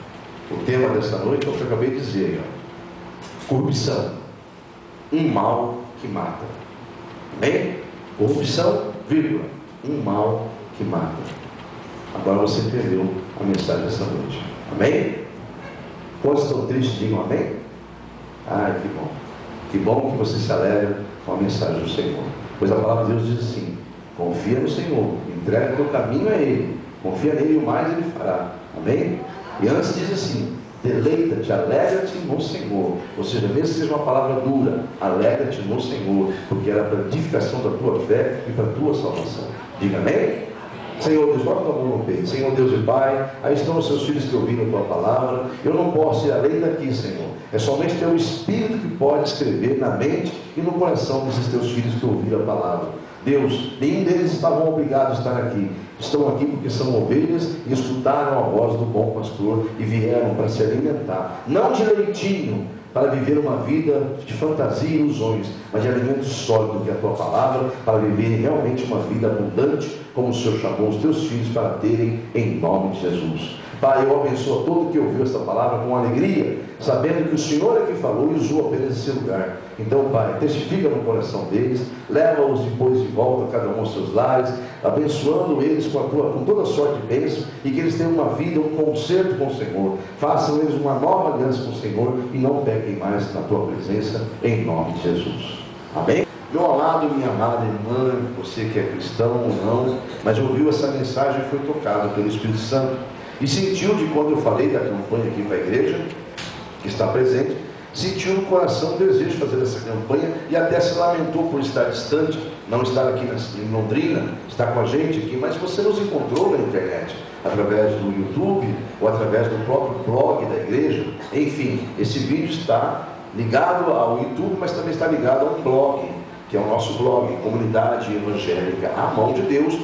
O tema dessa noite é o que eu acabei de dizer, corrupção, um mal que mata. Amém? Corrupção, vírgula, um mal que mata. Agora você entendeu a mensagem dessa noite. Amém? Quantos estão tristes, digam amém? Ai, que bom. Que bom que você se alegra com a mensagem do Senhor. Pois a palavra de Deus diz assim: confia no Senhor, entrega o teu caminho a Ele, confia nele e o mais Ele fará. Amém? E antes diz assim: deleita-te, alegra-te no Senhor. Ou seja, mesmo que seja uma palavra dura, alegra-te no Senhor, porque era para a edificação da tua fé e para a tua salvação. Diga amém? Senhor Deus, coloca a mão no peito. Senhor Deus e Pai, aí estão os seus filhos que ouviram a tua palavra. Eu não posso ir além daqui, Senhor. É somente teu Espírito que pode escrever na mente e no coração desses teus filhos que ouviram a palavra. Deus, nenhum deles estavam obrigados a estar aqui. Estão aqui porque são ovelhas e escutaram a voz do bom pastor e vieram para se alimentar, não de leitinho, para viver uma vida de fantasia e ilusões, mas de alimento sólido, que é a tua palavra, para viver realmente uma vida abundante, como o Senhor chamou os teus filhos para terem, em nome de Jesus. Pai, eu abençoo todo que ouviu esta palavra com alegria, sabendo que o Senhor é que falou e usou apenas esse lugar. Então, Pai, testifica no coração deles, leva-os depois de volta, cada um aos seus lares, abençoando eles com toda sorte de bênção, e que eles tenham uma vida, um concerto com o Senhor. Façam eles uma nova aliança com o Senhor e não pequem mais na tua presença, em nome de Jesus. Amém? Meu amado, minha amada irmã, você que é cristão ou não, mas ouviu essa mensagem e foi tocado pelo Espírito Santo, e sentiu de quando eu falei da campanha aqui para a igreja, que está presente, sentiu no coração o desejo de fazer essa campanha e até se lamentou por estar distante, não estar aqui em Londrina, estar com a gente aqui, mas você nos encontrou na internet, através do YouTube ou através do próprio blog da igreja. Enfim, esse vídeo está ligado ao YouTube, mas também está ligado a um blog, que é o nosso blog, Comunidade Evangélica A Mão de Deus,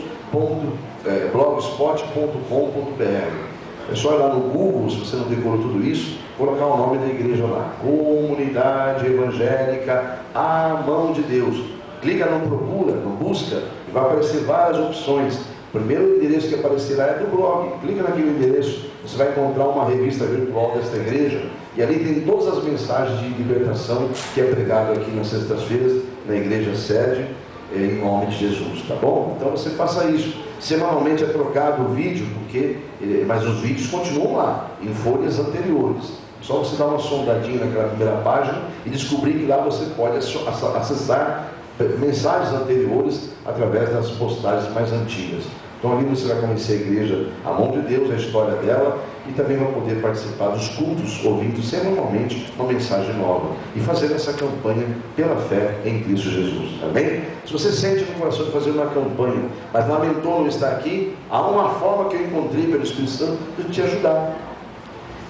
blogspot.com.br. É só ir lá no Google, se você não decorou tudo isso, colocar o nome da igreja lá, Comunidade Evangélica A Mão de Deus. Clica no procura, no busca, e vai aparecer várias opções. O primeiro endereço que aparecerá é do blog. Clica naquele endereço, você vai encontrar uma revista virtual desta igreja, e ali tem todas as mensagens de libertação que é pregado aqui nas sextas-feiras na igreja sede, em nome de Jesus, tá bom? Então você faça isso. Semanalmente é trocado o vídeo, mas os vídeos continuam lá, em folhas anteriores. Só você dar uma sondadinha naquela primeira página e descobrir que lá você pode acessar mensagens anteriores através das postagens mais antigas. Então ali você vai conhecer a igreja A Mão de Deus, a história dela, e também vai poder participar dos cultos, ouvindo semanalmente uma mensagem nova e fazer essa campanha pela fé em Cristo Jesus. Amém? Se você sente no coração de fazer uma campanha, mas lamentou não estar aqui, há uma forma que eu encontrei pelo Espírito Santo de te ajudar.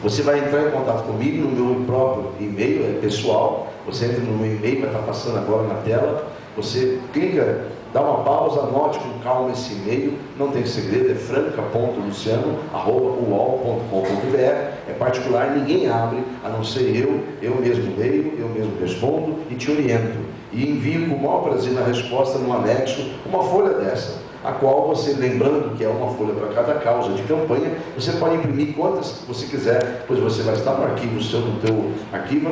Você vai entrar em contato comigo no meu próprio e-mail, é pessoal. Você entra no meu e-mail, vai estar passando agora na tela. Você clica, dá uma pausa, anote com calma esse e-mail. Não tem segredo, é franca.luciano@uol.com.br. É particular, ninguém abre, a não ser eu mesmo leio, eu mesmo respondo e te oriento. E envio com o maior prazer na resposta, no anexo, uma folha dessa, a qual você, lembrando que é uma folha para cada causa de campanha, você pode imprimir quantas você quiser, pois você vai estar no arquivo seu, no teu arquivo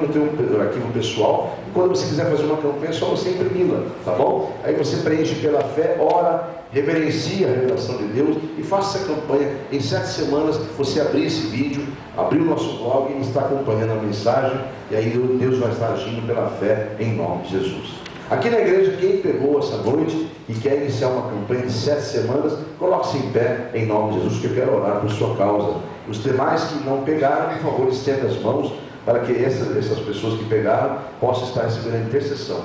pessoal, e quando você quiser fazer uma campanha, é só você imprimi-la, tá bom? Aí você preenche pela fé, ora, reverencia a revelação de Deus e faça essa campanha. Em 7 semanas você abrir esse vídeo, abrir o nosso blog e está acompanhando a mensagem, e aí Deus vai estar agindo pela fé em nome de Jesus. Aqui na igreja, quem pegou essa noite e quer iniciar uma campanha de 7 semanas, coloque-se em pé em nome de Jesus, que eu quero orar por sua causa. Os demais que não pegaram, por favor, estenda as mãos para que essas pessoas que pegaram possam estar recebendo a intercessão.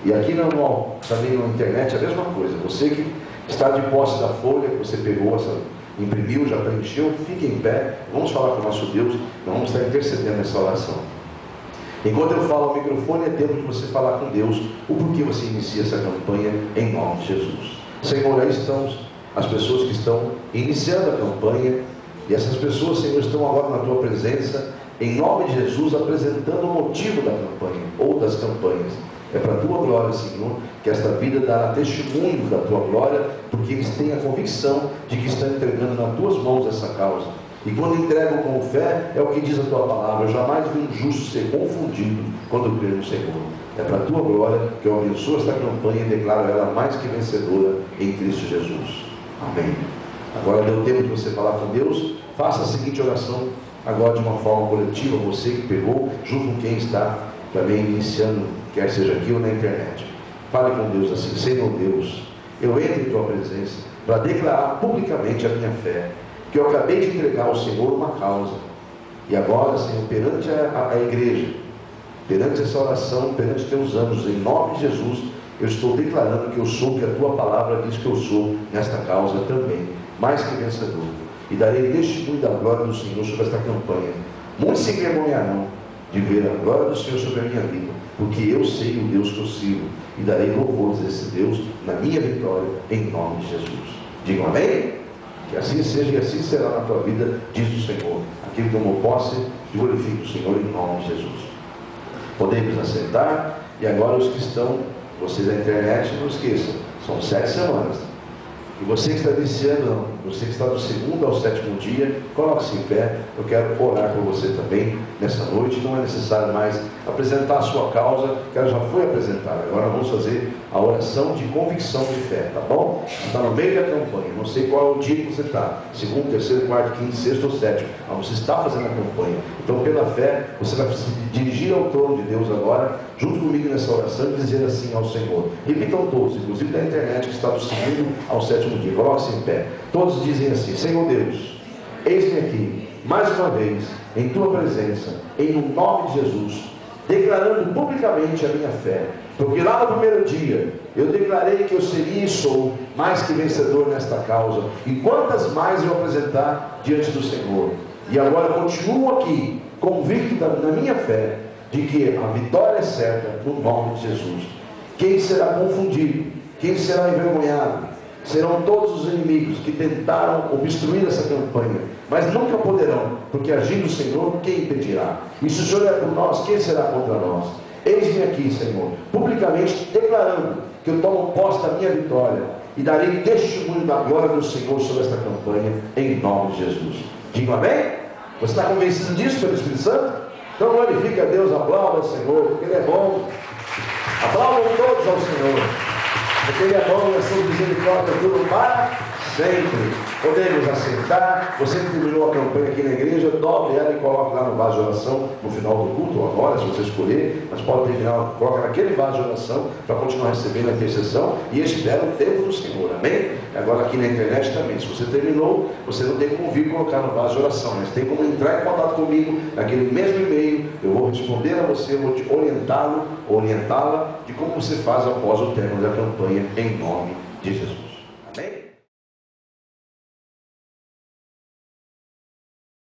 E aqui também na internet é a mesma coisa. Você que está de posse da folha que você pegou, imprimiu, já preencheu, fique em pé. Vamos falar com o nosso Deus, nós vamos estar intercedendo nessa oração. Enquanto eu falo ao microfone, é tempo de você falar com Deus o porquê você inicia essa campanha em nome de Jesus. Senhor, aí estão as pessoas que estão iniciando a campanha, E essas pessoas, Senhor, estão agora na tua presença, em nome de Jesus, apresentando o motivo da campanha, ou das campanhas. É para a tua glória, Senhor, que esta vida dará testemunho da tua glória, porque eles têm a convicção de que estão entregando nas tuas mãos essa causa. E quando entregam com fé, é o que diz a tua palavra: eu jamais vi um justo ser confundido quando crer no Senhor. É para a tua glória que eu abençoo esta campanha e declaro ela mais que vencedora em Cristo Jesus. Amém. Agora deu tempo de você falar com Deus. Faça a seguinte oração agora de uma forma coletiva, você que pegou, junto com quem está também iniciando, quer seja aqui ou na internet. Fale com Deus assim: Senhor Deus, eu entro em tua presença para declarar publicamente a minha fé, que eu acabei de entregar ao Senhor uma causa. E agora, Senhor, perante a igreja, perante essa oração, perante teus anjos, em nome de Jesus, eu estou declarando que eu sou o que a tua palavra diz que eu sou nesta causa também, mais que vencedor. E darei testemunho da glória do Senhor sobre esta campanha. Muitos se envergonharão de ver a glória do Senhor sobre a minha vida, porque eu sei o Deus que eu sirvo, e darei louvores a esse Deus na minha vitória, em nome de Jesus. Digam amém? Que assim seja e assim será na tua vida, diz o Senhor. Aquele que tomou posse, glorifique o Senhor em nome de Jesus. Podemos assentar. E agora os que estão, vocês da internet, não esqueçam, são 7 semanas. E você que está iniciando, você que está do 2º ao 7º dia, coloque-se em pé. Eu quero orar por você também nessa noite. Não é necessário mais apresentar a sua causa, que ela já foi apresentada. Agora vamos fazer a oração de convicção de fé, tá bom? Está no meio da campanha, não sei qual é o dia que você está, 2º, 3º, 4º, 5º, 6º ou 7º, mas você está fazendo a campanha. Então, pela fé, você vai se dirigir ao trono de Deus agora, junto comigo nessa oração, e dizer assim ao Senhor. Repitam todos, inclusive da internet, que está do 2º ao 7º dia. Coloque-se em pé. Todos dizem assim: Senhor Deus, eis-me aqui, mais uma vez, em tua presença, em nome de Jesus, declarando publicamente a minha fé, porque lá no primeiro dia eu declarei que eu seria e sou mais que vencedor nesta causa, e quantas mais eu apresentar diante do Senhor. E agora continuo aqui, convicto na minha fé, de que a vitória é certa no nome de Jesus. Quem será confundido? Quem será envergonhado? Serão todos os inimigos que tentaram obstruir essa campanha, mas nunca poderão, porque agindo o Senhor, quem impedirá? E se o Senhor é por nós, quem será contra nós? Eis-me aqui, Senhor, publicamente declarando que eu tomo posse da minha vitória e darei testemunho da glória do Senhor sobre esta campanha, em nome de Jesus. Diga amém? Você está convencido disso pelo Espírito Santo? Então glorifique a Deus, aplauda ao Senhor, porque Ele é bom. Aplaudam todos ao Senhor, porque Ele é bom e a sua misericórdia dura para sempre. Podemos assentar. Você que terminou a campanha aqui na igreja, dobre ela e coloque lá no vaso de oração no final do culto, ou agora, se você escolher, mas pode terminar, coloca naquele vaso de oração para continuar recebendo a intercessão e espera o tempo do Senhor, amém? Agora aqui na internet também, se você terminou, você não tem como vir colocar no vaso de oração, mas tem como entrar em contato comigo naquele mesmo e-mail. Eu vou responder a você, eu vou te orientá-la de como você faz após o término da campanha, em nome de Jesus, amém?